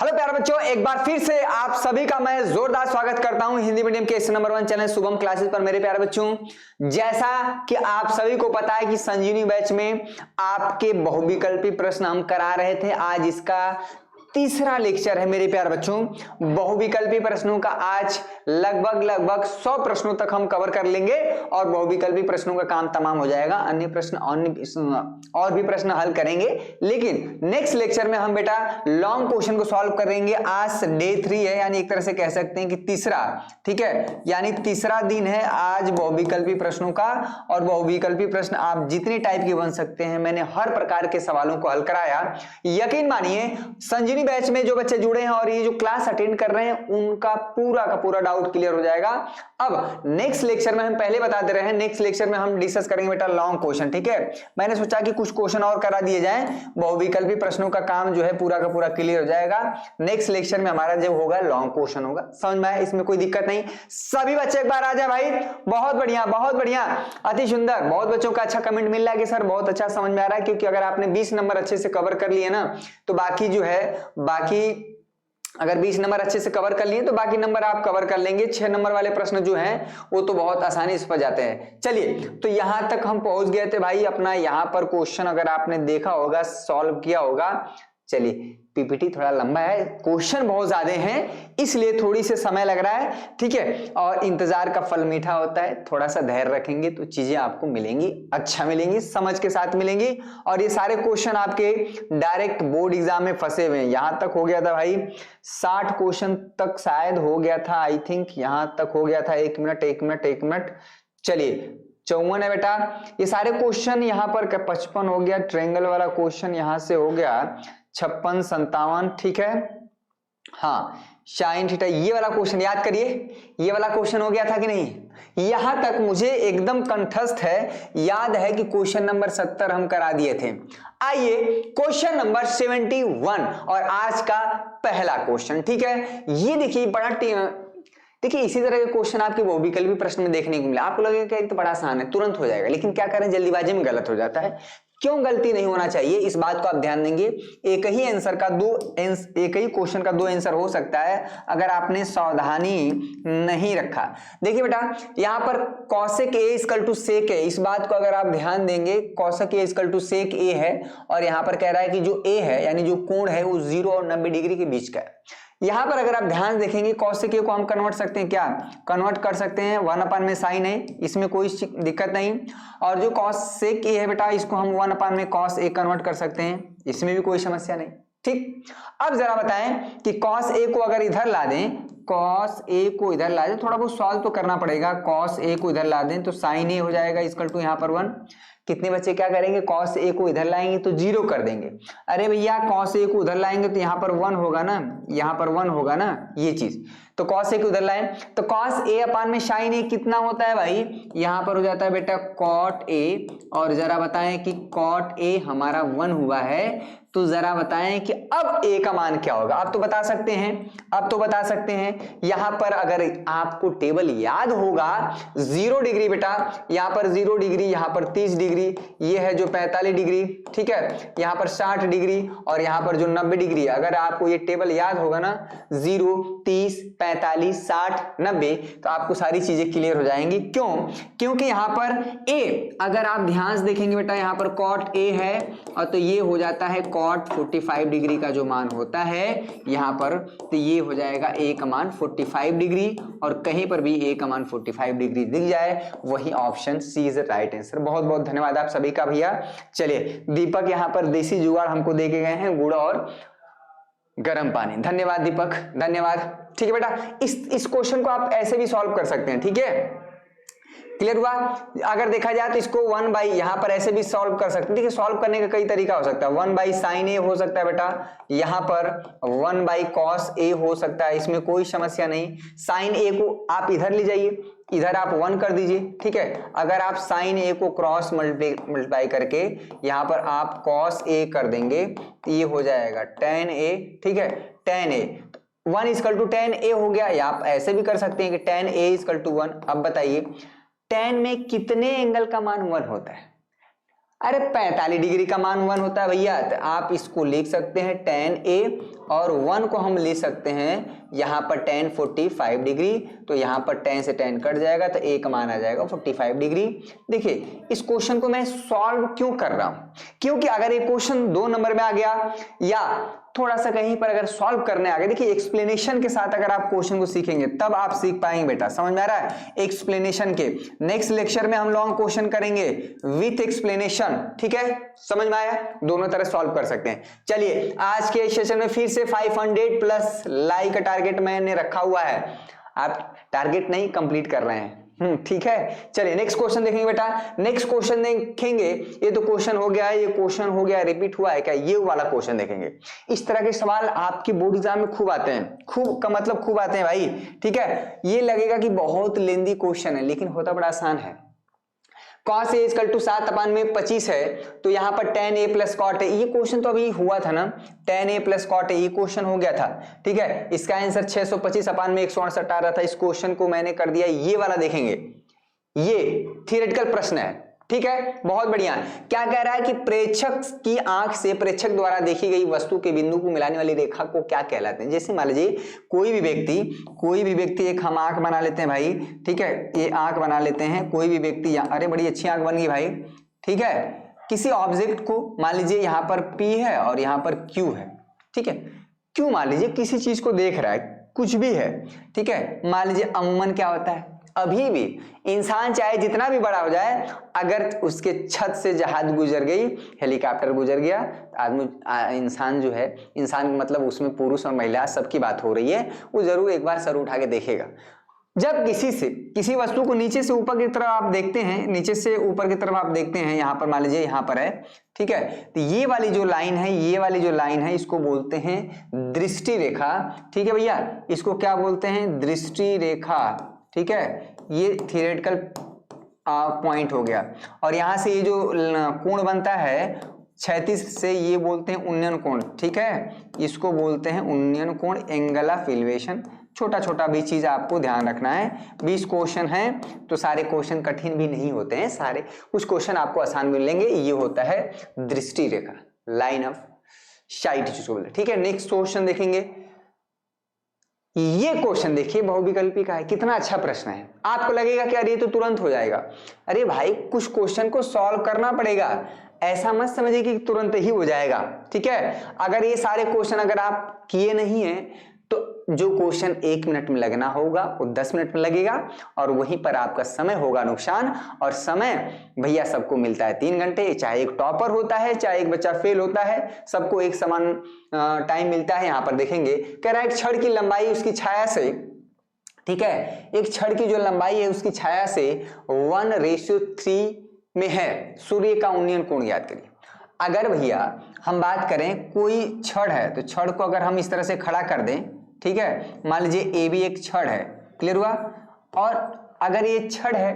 Hello प्यारे बच्चों, एक बार फिर से आप सभी का मैं जोरदार स्वागत करता हूं हिंदी मीडियम के इस नंबर 1 चैनल शुभम क्लासेस पर। मेरे प्यारे बच्चों, जैसा कि आप सभी को पता है कि संजीवनी बैच में आपके बहुविकल्पी प्रश्न हम करा रहे थे। आज इसका तीसरा लेक्चर है मेरे प्यारे बच्चों। बहुविकल्पी प्रश्नों का आज लगभग 100 प्रश्नों तक हम कवर कर लेंगे और बहुविकल्पी प्रश्नों का काम तमाम हो जाएगा। अन्य प्रश्न और भी प्रश्न हल करेंगे, लेकिन नेक्स्ट लेक्चर में हम बेटा लॉन्ग क्वेश्चन को सॉल्व करेंगे। आज डे 3 है, यानी एक तरह से कह सकते हैं कि तीसरा, ठीक है, यानी तीसरा दिन है आज बहुविकल्पी प्रश्नों का। और बहुविकल्पी प्रश्न आप जितने टाइप के बन सकते हैं, मैंने हर प्रकार के सवालों को हल कराया। यकीन मानिए संजीवनी बैच में जो बच्चे जुड़े हैं और ये जो क्लास अटेंड कर रहे हैं, उनका पूरा का पूरा डाउट क्लियर हो जाएगा। अब नेक्स्ट लेक्चर में हम पहले बता दे रहे हैं, नेक्स्ट लेक्चर में हम डिस्कस करेंगे बेटा लॉन्ग क्वेश्चन, ठीक है। मैंने सोचा कि कुछ क्वेश्चन और करा दिए जाएं, बहुविकल्पी प्रश्नों का काम जो है पूरा का पूरा क्लियर हो जाएगा। नेक्स्ट लेक्चर में हमारा जो होगा लॉन्ग क्वेश्चन होगा। समझ में आया? इसमें कोई दिक्कत नहीं। सभी बच्चे एक बार आ जाए भाई। बहुत बढ़िया, बहुत बढ़िया, अति सुंदर। बहुत बच्चों का अच्छा कमेंट मिल रहा है कि सर बहुत अच्छा समझ में आ रहा है, क्योंकि अगर आपने 20 नंबर अच्छे से कवर कर लिए ना, तो बाकी जो है अगर 20 नंबर अच्छे से कवर कर लिए तो बाकी नंबर आप कवर कर लेंगे। 6 नंबर वाले प्रश्न जो हैं वो तो बहुत आसानी से जाते हैं। चलिए, तो यहां तक हम पहुंच गए थे भाई। अपना यहां पर क्वेश्चन अगर आपने देखा होगा, सॉल्व किया होगा। चलिए, पीपीटी थोड़ा लंबा है, क्वेश्चन बहुत ज्यादा हैं, इसलिए थोड़ी से समय लग रहा है, ठीक है। और इंतजार का फल मीठा होता है। थोड़ा सा धैर्य रखेंगे तो चीजें आपको मिलेंगी, अच्छा मिलेंगी, समझ के साथ मिलेंगी। और ये सारे क्वेश्चन आपके डायरेक्ट बोर्ड एग्जाम में फंसे हुए हैं। यहां तक हो गया था भाई 60 क्वेश्चन तक शायद हो गया था, आई थिंक यहां तक हो गया था। एक मिनट। चलिए, 54 है बेटा। ये सारे क्वेश्चन यहां पर 55 हो गया। ट्रायंगल वाला क्वेश्चन यहां से हो गया 56, 57, ठीक है। हाँ, साइन थीटा, ये वाला क्वेश्चन याद करिए, ये वाला क्वेश्चन हो गया था कि नहीं? यहां तक मुझे एकदम कंठस्थ है, याद है कि क्वेश्चन नंबर 70 हम करा दिए थे। आइए क्वेश्चन नंबर 71 और आज का पहला क्वेश्चन, ठीक है। ये देखिए, देखिए इसी तरह के क्वेश्चन आपके बहुविकल्पी प्रश्न में देखने को मिला। आपको लगेगा कि तो बड़ा आसान है, तुरंत हो जाएगा, लेकिन क्या करें, जल्दीबाजी में गलत हो जाता है। क्यों गलती नहीं होना चाहिए, इस बात को आप ध्यान देंगे। एक ही क्वेश्चन का 2 आंसर हो सकता है अगर आपने सावधानी नहीं रखा। देखिए बेटा, यहां पर cosec a = sec a, इस बात को अगर आप ध्यान देंगे, cosec a = sec a है। और यहां पर कह रहा है कि जो a है, यानी जो कोण है, वो 0 और 90 डिग्री के बीच का है। यहां पर अगर आप ध्यान देखेंगे, cosec a को हम कन्वर्ट सकते हैं, क्या कन्वर्ट कर सकते हैं 1/में sin है, इसमें कोई दिक्कत नहीं। और जो cosec a है बेटा, इसको हम 1/में cos a कन्वर्ट कर सकते हैं, इसमें भी कोई समस्या नहीं, ठीक। अब जरा बताएं कि cos a को अगर इधर ला दें, cos a को इधर ला दें, थोड़ा बहुत सॉल्व तो करना पड़ेगा। cos a को इधर ला दें तो sin a हो जाएगा = यहां पर 1। कितने बच्चे क्या करेंगे, cos a को इधर लाएंगे तो 0 कर देंगे। अरे भैया, cos a को उधर लाएंगे तो यहाँ पर 1 होगा ना, यहाँ पर 1 होगा ना, ये चीज। तो cos a को उधर लाएं तो cos a/में sin a कितना होता है भाई, यहाँ पर हो जाता है बेटा cot a। और जरा बताएं कि cot a हमारा 1 हुआ है, तो जरा बताएं कि अब a का मान क्या होगा। अब तो बता सकते हैं, यहां पर अगर आपको टेबल याद होगा, 0 डिग्री बेटा, यहां पर 0 डिग्री, यहां पर 30 डिग्री, ये है जो 45 डिग्री, ठीक है, यहां पर 60 डिग्री और यहां पर जो 90 डिग्री। अगर आपको ये टेबल याद होगा ना, 0, 30, 45, 60, 90, तो आपको सारी चीजें क्लियर हो जाएंगी। क्यों? क्योंकि यहां पर a, अगर आप ध्यान से देखेंगे बेटा, यहां पर cot a है, और तो ये हो जाता है cot 45 डिग्री का जो मान होता है यहां पर, तो ये हो जाएगा a का मान 45 डिग्री। और कहीं पर भी a का मान 45 डिग्री दिख जाए, वही option C is right answer. बहुत बहुत धन्यवाद आप सभी का भैया। चलिए, दीपक यहां पर देसी जुगाड़ हमको दे के गए हैं, गुड़ और गर्म पानी। धन्यवाद दीपक, धन्यवाद। ठीक है बेटा, इस क्वेश्चन को आप ऐसे भी सॉल्व कर सकते हैं, ठीक है, क्लियर हुआ। अगर देखा जाए तो इसको 1/, यहां पर ऐसे भी सॉल्व कर सकते हैं। देखिए, सॉल्व करने का कई तरीका हो सकता है। 1/sin a हो सकता है बेटा, यहां पर 1/cos a हो सकता है, इसमें कोई समस्या नहीं। sin a को आप इधर ले जाइए, इधर आप 1 कर दीजिए, ठीक है। अगर आप sin a को क्रॉस मल्टीप्लाई करके यहां पर आप cos a कर देंगे, तो ये हो जाएगा tan a, ठीक है, tan a 1 = tan a हो गया। या आप ऐसे भी कर सकते हैं कि tan a = 1। अब बताइए, tan में कितने एंगल का मान 1 होता है? अरे 45 डिग्री का मान 1 होता है भैया, तो आप इसको लिख सकते हैं tan A और 1 को हम ले सकते हैं यहाँ पर tan 45 डिग्री, तो यहाँ पर tan से tan कट जाएगा तो A का मान आ जाएगा 45 डिग्री। देखिए इस क्वेश्चन को मैं सॉल्व क्यों कर रहा हूँ, क्योंकि अगर ये क्वेश्चन 2 नंबर में आ गया या थोड़ा सा कहीं पर अगर सॉल्व करने आ गए, देखिए एक्सप्लेनेशन के साथ अगर आप क्वेश्चन को सीखेंगे तब आप सीख पाएंगे बेटा, समझ में आ रहा है। एक्सप्लेनेशन के नेक्स्ट लेक्चर में हम लॉन्ग क्वेश्चन करेंगे विथ एक्सप्लेनेशन, ठीक है, समझ में आया, दोनों तरह सॉल्व कर सकते हैं। चलिए आज के सेशन में फिर से 500 प्लस लाइक का टारगेट मैंने रखा हुआ है, आप टारगेट नहीं कंप्लीट कर रहे हैं, ठीक है। चलिए नेक्स्ट क्वेश्चन देखेंगे बेटा, नेक्स्ट क्वेश्चन देखेंगे, ये तो क्वेश्चन हो गया है, ये क्वेश्चन हो गया, रिपीट हुआ है क्या, ये वाला क्वेश्चन देखेंगे। इस तरह के सवाल आपकी बोर्ड एग्जाम में खूब आते हैं, खूब का मतलब खूब आते हैं भाई, ठीक है। ये लगेगा कि बहुत लेंदी क्वेश्चन है लेकिन होता बड़ा आसान है। cos A इक्वल टू 7/25 है, तो यहाँ पर tan A plus cot A, ये क्वेश्चन तो अभी हुआ था ना, tan A plus cot A, ये क्वेश्चन हो गया था, ठीक है। इसका आंसर 625/168 आ रहा था, इस क्वेश्चन को मैंने कर दिया ये वाला, देखेंगे ये थियरेटिकल प्रश्न है, ठीक है, बहुत बढ़िया। क्या कह रहा है कि प्रेक्षक की आंख से प्रेक्षक द्वारा देखी गई वस्तु के बिंदु को मिलाने वाली रेखा को क्या कहलाते हैं। जैसे मान लीजिए कोई भी व्यक्ति एक हम आंख बना लेते हैं भाई, ठीक है, ये आंख बना लेते हैं, कोई भी व्यक्ति, अरे बड़ी अच्छी आंख बन गई भाई, ठीक है। किसी ऑब्जेक्ट को मान लीजिए यहाँ पर P है और यहाँ पर Q है, ठीक है। Q मान लीजिए किसी चीज को देख रहा है, कुछ भी है, ठीक है। मान लीजिए अमूमन क्या होता है, अभी भी इंसान चाहे जितना भी बड़ा हो जाए, अगर उसके छत से जहाज गुजर गई, हेलीकॉप्टर गुजर गया, आदमी इंसान जो है, इंसान मतलब उसमें पुरुष और महिला सबकी बात हो रही है, वो जरूर एक बार सर उठा के देखेगा। जब किसी वस्तु को नीचे से ऊपर की तरफ आप देखते हैं, नीचे से ऊपर की तरफ आप देखते हैं, यहाँ पर मान लीजिए यहाँ पर है, ठीक है, तो ये वाली जो लाइन है, ये वाली जो लाइन है, इसको बोलते हैं दृष्टि रेखा, ठीक है भैया, इसको क्या बोलते हैं, दृष्टि रेखा, ठीक है। ये थियरेटिकल पॉइंट हो गया, और यहां से ये जो कोण बनता है क्षैतिज से, ये बोलते हैं उन्नयन कोण, ठीक है, इसको बोलते हैं उन्नयन कोण, एंगल ऑफ एलिवेशन। छोटा छोटा भी चीज आपको ध्यान रखना है। 20 क्वेश्चन हैं तो सारे क्वेश्चन कठिन भी नहीं होते हैं, सारे कुछ क्वेश्चन आपको आसान मिलेंगे। ये होता है दृष्टि रेखा, लाइन ऑफ साइट जिसको बोलते हैं, ठीक है। नेक्स्ट क्वेश्चन देखेंगे, ये क्वेश्चन देखिए बहुविकल्पी का है, कितना अच्छा प्रश्न है। आपको लगेगा कि अरे ये तो तुरंत हो जाएगा, अरे भाई कुछ क्वेश्चन को सॉल्व करना पड़ेगा, ऐसा मत समझिए कि तुरंत ही हो जाएगा, ठीक है। अगर ये सारे क्वेश्चन अगर आप किए नहीं हैं तो जो क्वेश्चन 1 मिनट में लगना होगा वो 10 मिनट में लगेगा, और वहीं पर आपका समय होगा नुकसान। और समय भैया सबको मिलता है 3 घंटे, चाहे एक टॉपर होता है चाहे एक बच्चा फेल होता है, सबको एक समान टाइम मिलता है। यहाँ पर देखेंगे, कह रहा है एक छड़ की लंबाई उसकी छाया से, ठीक है, एक छड़ की जो लंबाई है उसकी छाया से 1:3 में है, सूर्य का उन्नयन कोण याद करिए। अगर भैया हम बात करें कोई छड़ है, तो छड़ को अगर हम इस तरह से खड़ा कर दें, ठीक है, मान लीजिए ए भी एक छड़ है, क्लियर हुआ, और अगर ये छड़ है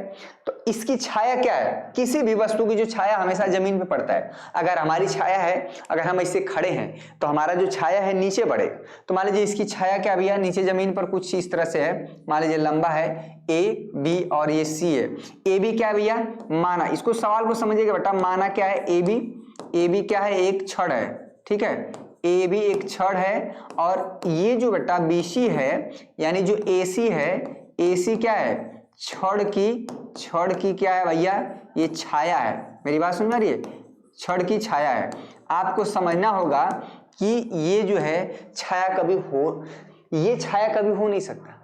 तो इसकी छाया क्या है, किसी भी वस्तु की जो छाया हमेशा जमीन पे पड़ता है। अगर हमारी छाया है, अगर हम इससे खड़े हैं तो हमारा जो छाया है नीचे पड़ेगा, तो मान लीजिए इसकी छाया क्या भैया, नीचे जमीन पर कुछ इस तरह से है, मान लीजिए लंबा है ए बी और ये सी है। ए बी क्या है भैया, माना, इसको सवाल को समझिएगा बेटा, माना क्या है, ए बी क्या है, एक छड़ है, ठीक है, ए भी एक छड़ है, और ये जो बेटा BC है यानी जो AC है, AC क्या है, छड़ की क्या है भैया, ये छाया है। मेरी बात सुन रही है, छड़ की छाया है। आपको समझना होगा कि ये जो है छाया कभी हो नहीं सकता,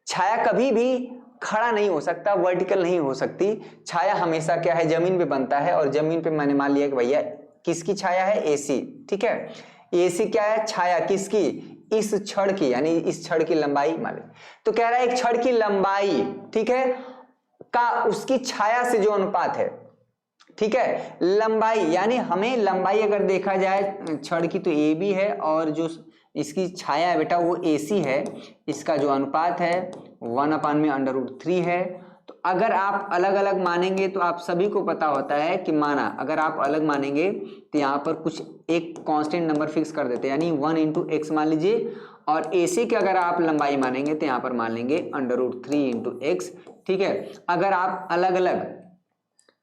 छाया कभी भी खड़ा नहीं हो सकता, वर्टिकल नहीं हो सकती। छाया हमेशा क्या है, जमीन पे बनता है, और जमीन पे मैंने मान लिया कि भैया किसकी छाया है, AC, ठीक है। AC क्या है, छाया किसकी, इस छड़ की, यानी इस छड़ की लंबाई माने, तो कह रहा है एक छड़ की लंबाई, ठीक है, का उसकी छाया से जो अनुपात है, ठीक है, लंबाई यानी हमें लंबाई अगर देखा जाए छड़ की तो AB है, और जो इसकी छाया है बेटा वो AC है, इसका जो अनुपात है 1/√3 है। तो अगर आप अलग अलग मानेंगे तो आप सभी को पता होता है कि माना अगर आप अलग मानेंगे तो यहाँ पर कुछ एक कांस्टेंट नंबर फिक्स कर देते हैं, यानी 1 × x मान लीजिए, और AC की अगर आप लंबाई मानेंगे तो यहाँ पर मान लेंगे √3 × x, ठीक है। अगर आप अलग अलग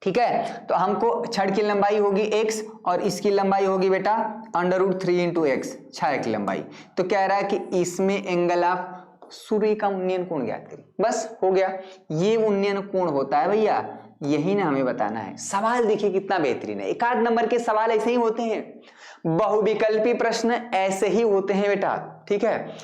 ठीक है, तो हमको छड़ की लंबाई होगी x और इसकी लंबाई होगी बेटा √3 इंटू एक्स, छाया की लंबाई। तो कह रहा है कि इसमें एंगल ऑफ सूर्य का उन्नयन कोण ज्ञात करिए। बस हो गया, ये उन्नयन कोण होता है भैया, यही ना हमें बताना है। सवाल देखिए कितना बेहतरीन है, 1 नंबर के सवाल ऐसे ही होते हैं, बहुविकल्पी प्रश्न ऐसे ही होते हैं बेटा। ठीक है,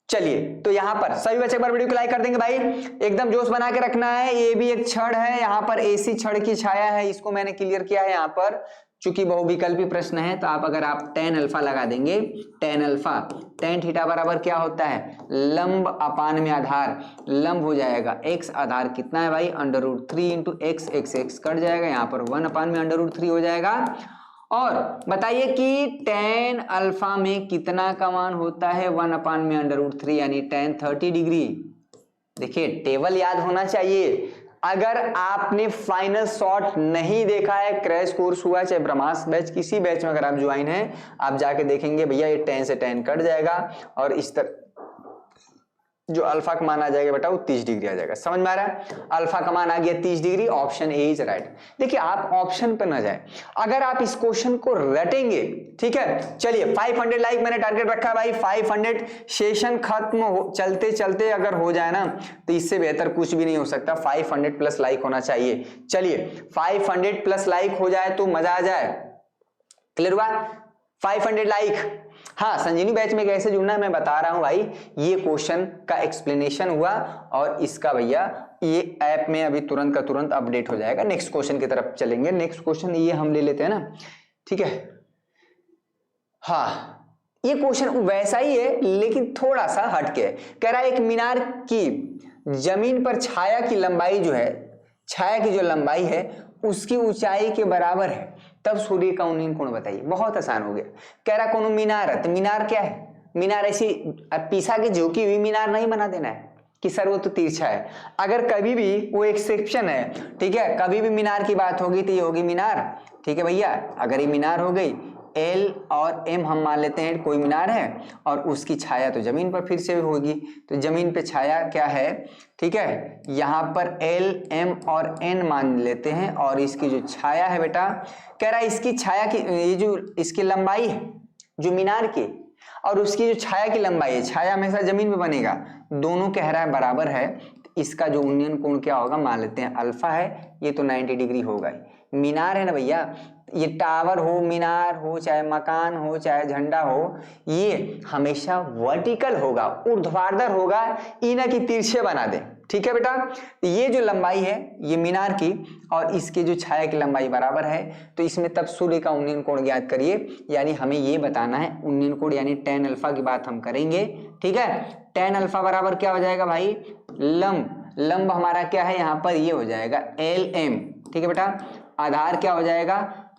चलिए तो यहां पर सभी बच्चे एक बार वीडियो को लाइक कर देंगे भाई, एकदम जोश बना के रखना है। ये भी एक छड़ है, यहाँ पर एसी छड़ की छाया है, इसको मैंने क्लियर किया है। यहाँ पर चूंकि बहुविकल्पी प्रश्न है तो आप अगर आप tan अल्फा लगा देंगे, tan अल्फा tan थीटा बराबर क्या होता है, लंब अपान में आधार, लंब हो जाएगा x, आधार कितना है भाई √3 इंटू एक्स, x कट जाएगा, यहाँ पर 1 अपान में √3 हो जाएगा। और बताइए कि tan अल्फा में कितना का मान होता है, 1 अपान में √3 यानी tan 30 डिग्री। देखिए टेबल याद होना चाहिए। अगर आपने फाइनल शॉट नहीं देखा है, क्रैश कोर्स हुआ चाहे ब्रह्मास्त्र बैच, किसी बैच में अगर आप ज्वाइन हैं, आप जाके देखेंगे भैया ये tan से tan कट जाएगा और इस तरह जो अल्फा का मान आ जाएगा बेटा वो 30 डिग्री आ जाएगा। समझ में आ रहा है, अल्फा का मान आ गया 30 degree, option A is right. देखिए आप ऑप्शन पर ना जाए, अगर आप इस क्वेश्चन को रटेंगे, ठीक है। चलिए 500 लाइक मैंने टारगेट रखा है भाई, 500 सेशन खत्म हो चलते चलते अगर हो जाए ना तो इससे बेहतर कुछ भी नहीं हो सकता, 500 प्लस लाइक होना चाहिए। चलिए 500 प्लस लाइक हो जाए तो मजा आ जाए, क्लियर हुआ, 500 लाइक। हाँ, संजीवनी बैच में कैसे जुड़ना है मैं बता रहा हूं भाई, ये क्वेश्चन का एक्सप्लेनेशन हुआ और इसका भैया ये ऐप में अभी तुरंत का तुरंत अपडेट हो जाएगा। नेक्स्ट क्वेश्चन की तरफ चलेंगे। नेक्स्ट क्वेश्चन ये हम ले लेते हैं ना, ठीक है। हाँ, ये क्वेश्चन वैसा ही है लेकिन थोड़ा सा हटके है। कह रहा है एक मीनार की जमीन पर छाया की लंबाई जो है, छाया की जो लंबाई है उसकी ऊंचाई के बराबर है, तब सूर्य का उन्नयन कोण बताइए। बहुत आसान हो गया। कह रहा कोनो मीनार है, तो मीनार क्या है, मीनार ऐसी पीछा की झुकी हुई मीनार नहीं बना देना है कि सर वो तो तिरछा है। अगर कभी भी वो एक्सेप्शन है, ठीक है, कभी भी मीनार की बात होगी तो ये होगी मीनार, ठीक है भैया। अगर ये मीनार हो गई, L और M हम मान लेते हैं कोई मीनार है और उसकी छाया तो जमीन पर फिर से होगी, तो जमीन पे छाया क्या है, ठीक है, यहाँ पर L, M और N मान लेते हैं और इसकी जो छाया है बेटा, कह रहा है इसकी छाया की ये जो इसकी लंबाई है जो मीनार की और उसकी जो छाया की लंबाई है, छाया हमेशा जमीन पे बनेगा, दोनों कह रहा है बराबर है, इसका जो उन्नयन कोण क्या होगा मान लेते हैं अल्फा है, ये तो 90 डिग्री होगा। मीनार है ना भैया, ये टावर हो, मीनार हो, चाहे मकान हो, चाहे झंडा हो, ये हमेशा वर्टिकल होगा, ऊर्ध्वाधर होगा, ये ना कि तिरछे बना दे, ठीक है बेटा। ये जो लंबाई है ये मीनार की और इसकी जो छाया की लंबाई बराबर है, तो इसमें तब सूर्य का उन्नयन कोण ज्ञात करिए। यानी हमें ये बताना है उन्नयन कोण, यानी tan अल्फा की बात हम करेंगे, ठीक है। tan अल्फा बराबर क्या हो जाएगा भाई, लंब, लंब हमारा क्या है यहाँ पर, ये हो जाएगा LM, ठीक है बेटा। आधार क्या हो जाएगा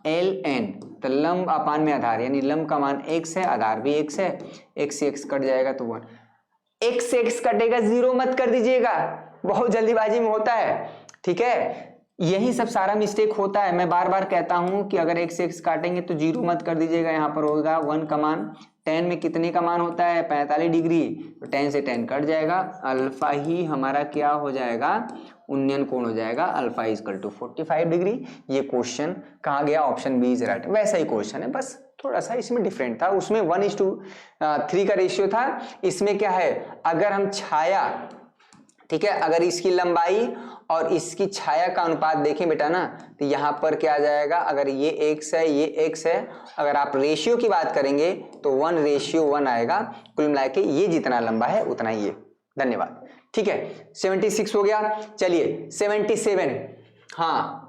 LN, तो लंब अपान में आधार, यानी लंब का मान x है, आधार भी x है, x से x कट जाएगा तो 1, x से x कटेगा, जीरो मत कर दीजिएगा, बहुत जल्दीबाजी में होता है, ठीक है। यही सब सारा मिस्टेक होता है। मैं बार बार कहता हूं कि अगर x से x काटेंगे तो जीरो मत कर दीजिएगा, यहाँ पर होगा 1 का मान, tan में कितने का मान होता है 45 डिग्री, तो tan से tan कट जाएगा, अल्फा ही हमारा क्या हो जाएगा, उन्नयन कोण हो जाएगा, अल्फा इक्वल टू 45 डिग्री। ये क्वेश्चन कहाँ गया, ऑप्शन बी इज राइट। वैसा ही क्वेश्चन है, बस थोड़ा सा इसमें डिफरेंट था, उसमें 1:3 का रेशियो था, इसमें क्या है, अगर हम छाया, ठीक है, अगर इसकी लंबाई और इसकी छाया का अनुपात देखें बेटा ना, तो यहाँ पर क्या आ जाएगा, अगर ये x है, ये x है, अगर आप रेशियो की बात करेंगे तो 1:1 आएगा, कुल मिला के ये जितना लंबा है उतना ही ये। धन्यवाद, ठीक है। 76 हो गया। चलिए 77, हाँ,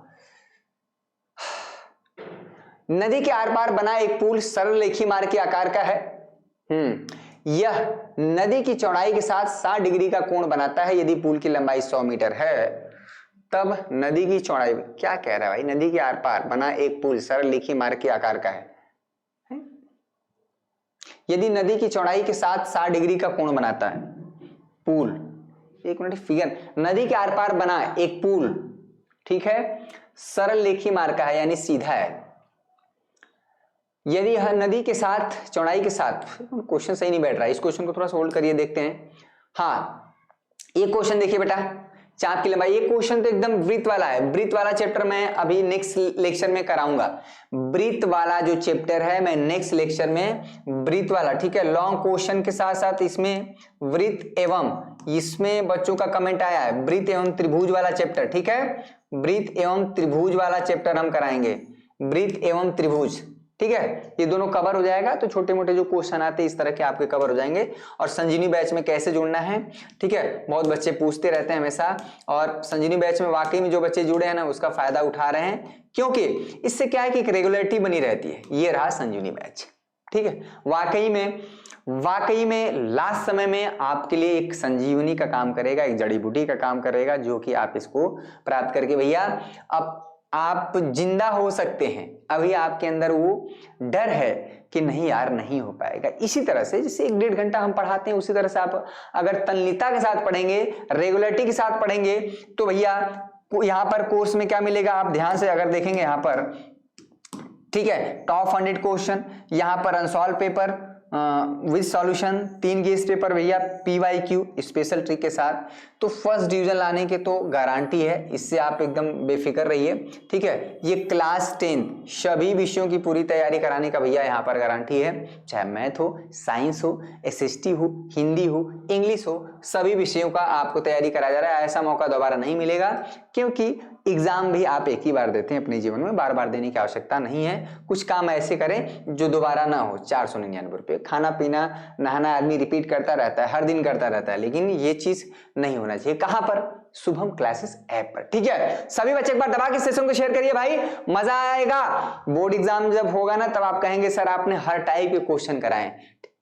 नदी के आर पार बना एक पुल सरल रेखीय मार्ग के आकार का है, यह नदी की चौड़ाई के साथ 60 डिग्री का कोण बनाता है। यदि पुल की लंबाई 100 मीटर है तब नदी की चौड़ाई, क्या कह रहा है भाई, नदी के आर पार बना एक पुल सरल रेखीय मार्ग के आकार का है, यदि नदी की चौड़ाई के साथ 60 डिग्री का कोण बनाता है पुल, एक मिनट, फिगर, नदी के आर पार बना एक पुल, ठीक है, सरल रेखीय मार्ग का है यानी सीधा है, यदि यह नदी के साथ चौड़ाई के साथ, क्वेश्चन सही नहीं बैठ रहा है, इस क्वेश्चन को थोड़ा सा होल्ड करिए, देखते हैं। हाँ, ये क्वेश्चन देखिए बेटा, चाप की लंबाई, ये क्वेश्चन तो एकदम वृत्त वाला है। वृत्त वाला चैप्टर मैं अभी नेक्स्ट लेक्चर में कराऊंगा। वृत्त वाला जो चैप्टर है मैं नेक्स्ट लेक्चर में वृत्त वाला, ठीक है। लॉन्ग क्वेश्चन के साथ साथ इसमें वृत्त एवं, इसमें बच्चों का कमेंट आया है वृत्त एवं त्रिभुज वाला चैप्टर, ठीक है। वृत्त एवं त्रिभुज वाला चैप्टर हम कराएंगे, वृत्त एवं त्रिभुज, ठीक है। ये दोनों कवर हो जाएगा तो छोटे मोटे जो क्वेश्चन आते हैं इस तरह के आपके कवर हो जाएंगे। और संजीवनी बैच में कैसे जुड़ना है, ठीक है, बहुत बच्चे पूछते रहते हैं हमेशा, और संजीवनी बैच में वाकई में जो बच्चे जुड़े हैं ना उसका फायदा उठा रहे हैं, क्योंकि इससे क्या है कि एक रेगुलरिटी बनी रहती है। ये रहा संजीवनी बैच, ठीक है। वाकई में लास्ट समय में आपके लिए एक संजीवनी का काम करेगा, एक जड़ी बूटी का काम करेगा, जो कि आप इसको प्राप्त करके भैया अब आप जिंदा हो सकते हैं। अभी आपके अंदर वो डर है कि नहीं यार नहीं हो पाएगा। इसी तरह से जैसे 1-1.5 घंटा हम पढ़ाते हैं, उसी तरह से आप अगर तन्मयता के साथ पढ़ेंगे, रेगुलरिटी के साथ पढ़ेंगे, तो भैया यहाँ पर कोर्स में क्या मिलेगा, आप ध्यान से अगर देखेंगे यहाँ पर, ठीक है, टॉप 100 क्वेश्चन, यहाँ पर unsolved paper with solution, 3 guess paper भैया PYQ स्पेशल ट्रिक के साथ। तो फर्स्ट डिवीजन लाने के तो गारंटी है, इससे आप एकदम बेफिक्र रहिए, ठीक है। ये क्लास 10 सभी विषयों की पूरी तैयारी कराने का भैया यहाँ पर गारंटी है, चाहे मैथ हो, साइंस हो, SST हो, हिंदी हो, इंग्लिश हो, सभी विषयों का आपको तैयारी कराया जा रहा है। ऐसा मौका दोबारा नहीं मिलेगा, क्योंकि एग्जाम भी आप एक ही बार देते हैं अपने जीवन में, बार बार देने की आवश्यकता नहीं है। कुछ काम ऐसे करें जो दोबारा ना हो। 499 रुपये, खाना पीना नहाना आदमी रिपीट करता रहता है, हर दिन करता रहता है, लेकिन ये चीज नहीं होना चाहिए। कहां पर? शुभम क्लासेस ऐप पर, ठीक है। सभी बच्चे एक बार दबा के सेशन को शेयर करिए भाई, मजा आएगा। बोर्ड एग्जाम जब होगा ना तब आप कहेंगे सर आपने हर टाइप के क्वेश्चन कराए।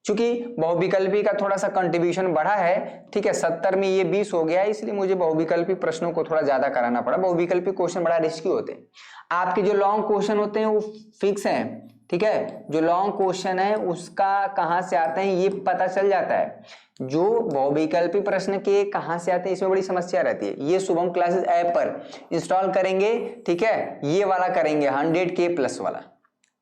चूंकि बहुविकल्पी का थोड़ा सा कंट्रीब्यूशन बढ़ा है, ठीक है, 70 में ये 20 हो गया है, इसलिए मुझे बहुविकल्पी प्रश्नों को थोड़ा ज्यादा कराना पड़ा। बहुविकल्पी क्वेश्चन बड़ा रिस्की होते हैं। आपके जो लॉन्ग क्वेश्चन होते हैं वो फिक्स हैं, ठीक है। जो लॉन्ग क्वेश्चन है उसका कहां से आते हैं ये पता चल जाता है। जो बहुविकल्पी प्रश्न के कहां से आते हैं इसमें बड़ी समस्या रहती है। ये शुभम क्लासेस ऐप पर इंस्टॉल करेंगे, ठीक है, ये वाला करेंगे 100K प्लस वाला,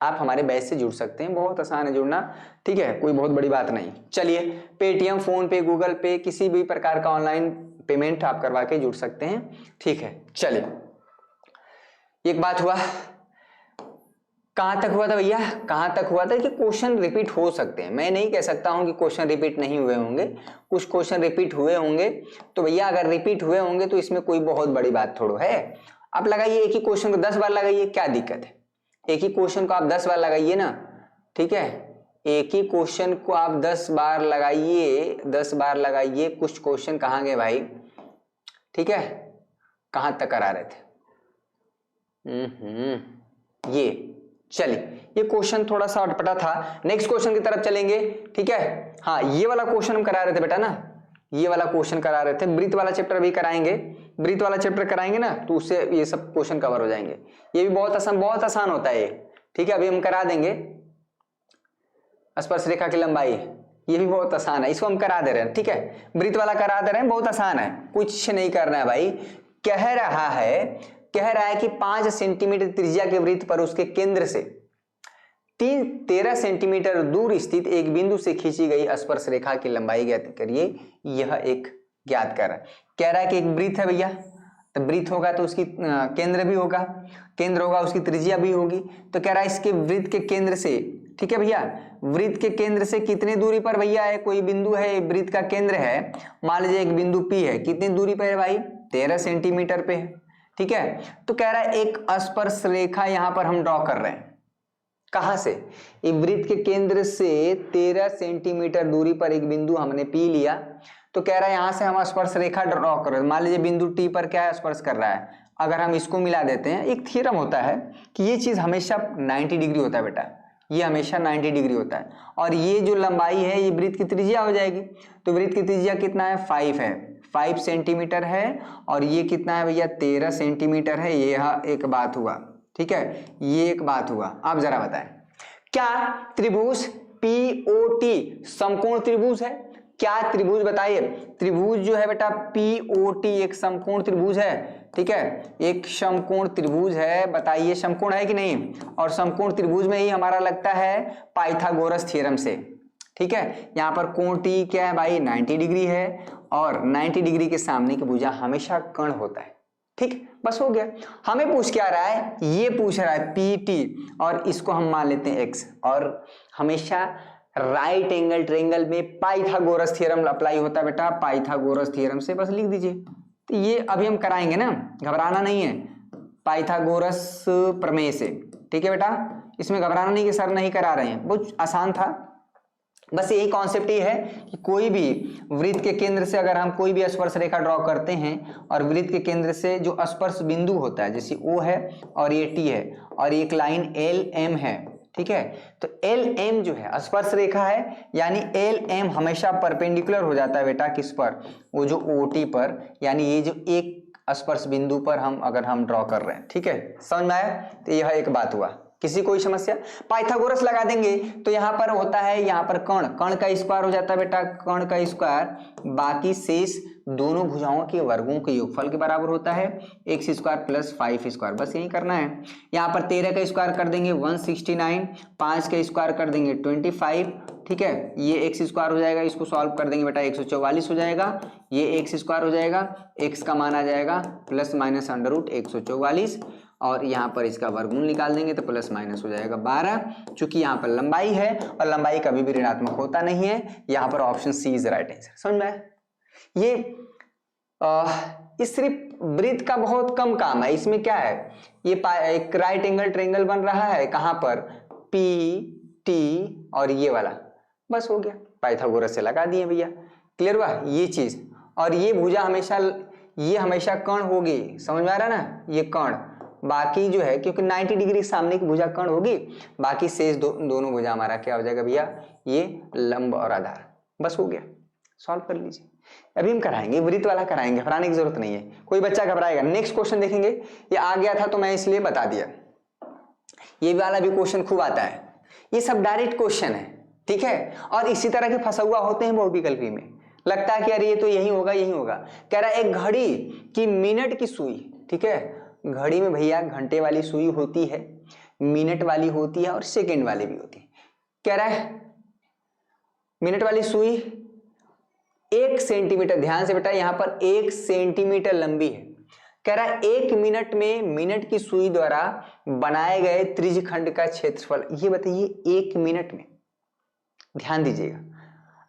आप हमारे बैच से जुड़ सकते हैं। बहुत आसान है जुड़ना, ठीक है, कोई बहुत बड़ी बात नहीं। चलिए, पेटीएम, फोन पे, गूगल पे, किसी भी प्रकार का ऑनलाइन पेमेंट आप करवा के जुड़ सकते हैं, ठीक है। चलिए, एक बात हुआ, कहां तक हुआ था भैया, कहां तक हुआ था कि क्वेश्चन रिपीट हो सकते हैं। मैं नहीं कह सकता हूं कि क्वेश्चन रिपीट नहीं हुए होंगे, कुछ क्वेश्चन रिपीट हुए होंगे। तो भैया अगर रिपीट हुए होंगे तो इसमें कोई बहुत बड़ी बात थोड़ा है। आप लगाइए एक ही क्वेश्चन को 10 बार लगाइए, क्या दिक्कत है? एक ही क्वेश्चन को आप 10 बार लगाइए ना, ठीक है, एक ही क्वेश्चन को आप 10 बार लगाइए, 10 बार लगाइए। कुछ क्वेश्चन कहाँ गए भाई, ठीक है, कहां तक करा रहे थे? ये चलिए, ये क्वेश्चन थोड़ा सा अटपटा था, नेक्स्ट क्वेश्चन की तरफ चलेंगे, ठीक है। हाँ, ये वाला क्वेश्चन हम करा रहे थे बेटा ना, ये वाला क्वेश्चन करा रहे थे। वृत्त वाला चैप्टर भी कराएंगे, वृत्त वाला चैप्टर कराएंगे ना तो उससे ये सब क्वेश्चन कवर हो जाएंगे। ये भी बहुत आसान होता है ये, ठीक है, अभी हम करा देंगे। स्पर्श रेखा की लंबाई, ये भी बहुत आसान है, इसको हम करा दे रहे हैं, ठीक है। वृत्त वाला करा दे रहे हैं, बहुत आसान है, कुछ नहीं करना है भाई। कह रहा है कि 5 सेंटीमीटर त्रिज्या के वृत्त पर उसके केंद्र से 13 सेंटीमीटर दूर स्थित एक बिंदु से खींची गई स्पर्श रेखा की लंबाई ज्ञात करिए। यह एक ज्ञात कर रहा है, कह रहा है कि एक वृत्त है भैया, तो वृत्त होगा तो उसकी केंद्र भी होगा, केंद्र होगा उसकी त्रिज्या भी होगी। तो कह रहा है इसके वृत्त के केंद्र से, ठीक है भैया, वृत्त के केंद्र से कितनी दूरी पर भैया है? कोई बिंदु है, वृत्त का केंद्र है, मान लीजिए एक बिंदु P है, कितनी दूरी पर है भाई? 13 सेंटीमीटर पे है, ठीक है। तो कह रहा है एक स्पर्श रेखा यहां पर हम ड्रॉ कर रहे हैं। कहां से? वृत्त के केंद्र से 13 सेंटीमीटर दूरी पर एक बिंदु हमने P लिया, तो कह रहा है यहां से हम स्पर्श रेखा ड्रॉ कर रहे हैं। मान लीजिए बिंदु T पर क्या स्पर्श कर रहा है, अगर हम इसको मिला देते हैं, एक थ्योरम होता है कि ये चीज हमेशा 90 डिग्री होता है बेटा, ये हमेशा 90 डिग्री होता है, और ये जो लंबाई है ये वृत्त की त्रिज्या हो जाएगी। तो वृत्त की त्रिज्या कितना है? 5 है, 5 सेंटीमीटर है, और ये कितना है भैया? 13 सेंटीमीटर है। ये एक बात हुआ, ठीक है, ये एक बात हुआ। आप जरा बताएं, क्या त्रिभुज POT समकोण त्रिभुज है? क्या त्रिभुज बताइए? त्रिभुज जो है बेटा POT एक समकोण त्रिभुज है, ठीक है, एक समकोण त्रिभुज है। बताइए समकोण है कि नहीं? और समकोण त्रिभुज में ही हमारा लगता है पाइथागोरस थ्योरम से, ठीक है। यहाँ पर कोण टी क्या है भाई 90 डिग्री है, और 90 डिग्री के सामने की भुजा हमेशा कर्ण होता है। ठीक, बस हो गया। हमें पूछ क्या रहा है, ये पूछ रहा है पी टी, और इसको हम मान लेते हैं एक्स। और हमेशा राइट एंगल ट्रायंगल में पाइथागोरस थ्योरम अप्लाई होता है बेटा, पाइथागोरस थ्योरम से बस लिख दीजिए। तो ये अभी हम कराएंगे ना, घबराना नहीं है, पाइथागोरस प्रमेय से। ठीक है बेटा, इसमें घबराना नहीं कि सर नहीं करा रहे हैं, बहुत आसान था। बस यही कॉन्सेप्ट ये है कि कोई भी वृत्त के केंद्र से अगर हम कोई भी स्पर्श रेखा ड्रॉ करते हैं, और वृत्त के केंद्र से जो स्पर्श बिंदु होता है, जैसे O है और ये T है और एक लाइन LM है, ठीक है, तो LM जो है स्पर्श रेखा है, यानी LM हमेशा परपेंडिकुलर हो जाता है बेटा किस पर, वो जो OT पर, यानी ये जो एक स्पर्श बिंदु पर अगर हम ड्रॉ कर रहे हैं। ठीक है, समझ में आया? तो यह एक बात हुआ। किसी कोई समस्या? पाइथागोरस लगा देंगे तो यहाँ पर होता है, यहाँ पर कर्ण का स्क्वायर हो जाता है बेटा, कर्ण का स्क्वायर बाकी शेष दोनों भुजाओं के वर्गों के योगफल के बराबर होता है, एक्स स्क्वायर प्लस 5 स्क्वायर। बस यही करना है। यहाँ पर 13 का स्क्वायर कर देंगे 169, 5 का स्क्वायर कर देंगे 25, ठीक है, ये एक्स स्क्वायर हो जाएगा, इसको सॉल्व कर देंगे बेटा 144 हो जाएगा, ये एक्स स्क्वायर हो जाएगा, एक्स का मान आ जाएगा प्लस माइनस अंडर रूट 144, और यहाँ पर इसका वर्गमूल निकाल देंगे तो प्लस माइनस हो जाएगा 12। चूंकि यहाँ पर लंबाई है और लंबाई कभी भी ऋणात्मक होता नहीं है, यहाँ पर option C is right answer. समझ में? ये इस सिर्फ वृत्त का बहुत कम काम है। इसमें क्या है, ये एक राइट एंगल ट्रायंगल बन रहा है, कहाँ पर, पी टी और ये वाला, बस हो गया, पाइथागोरस से लगा दिए भैया। क्लियर हुआ ये चीज? और ये भुजा हमेशा कर्ण होगी, समझ में आ रहा है ना, ये कर्ण, बाकी जो है क्योंकि 90 डिग्री सामने की भुजा कर्ण होगी, बाकी शेष दोनों भुजा हमारा क्या हो जाएगा भैया, ये लंब और आधार। बस हो गया, सॉल्व कर लीजिए। अभी हम कराएंगे वृत्त वाला कराएंगे, घबराने की जरूरत नहीं है, कोई बच्चा घबराएगा। नेक्स्ट क्वेश्चन देखेंगे, ये आ गया था तो मैं इसलिए बता दिया। ये वाला भी क्वेश्चन खूब आता है, ये सब डायरेक्ट क्वेश्चन है, ठीक है, और इसी तरह के फंसा हुआ होते हैं बहुविकल्पी में। लगता है कि अरे ये तो यही होगा यही होगा। कह रहा है एक घड़ी की मिनट की सुई, ठीक है, घड़ी में भैया घंटे वाली सुई होती है, मिनट वाली होती है और सेकंड वाली भी होती है। कह रहा है मिनट वाली सुई 1 सेंटीमीटर, ध्यान से बेटा यहां पर 1 सेंटीमीटर लंबी है। कह रहा है 1 मिनट में मिनट की सुई द्वारा बनाए गए त्रिज्यखंड का क्षेत्रफल, ये बताइए 1 मिनट में। ध्यान दीजिएगा,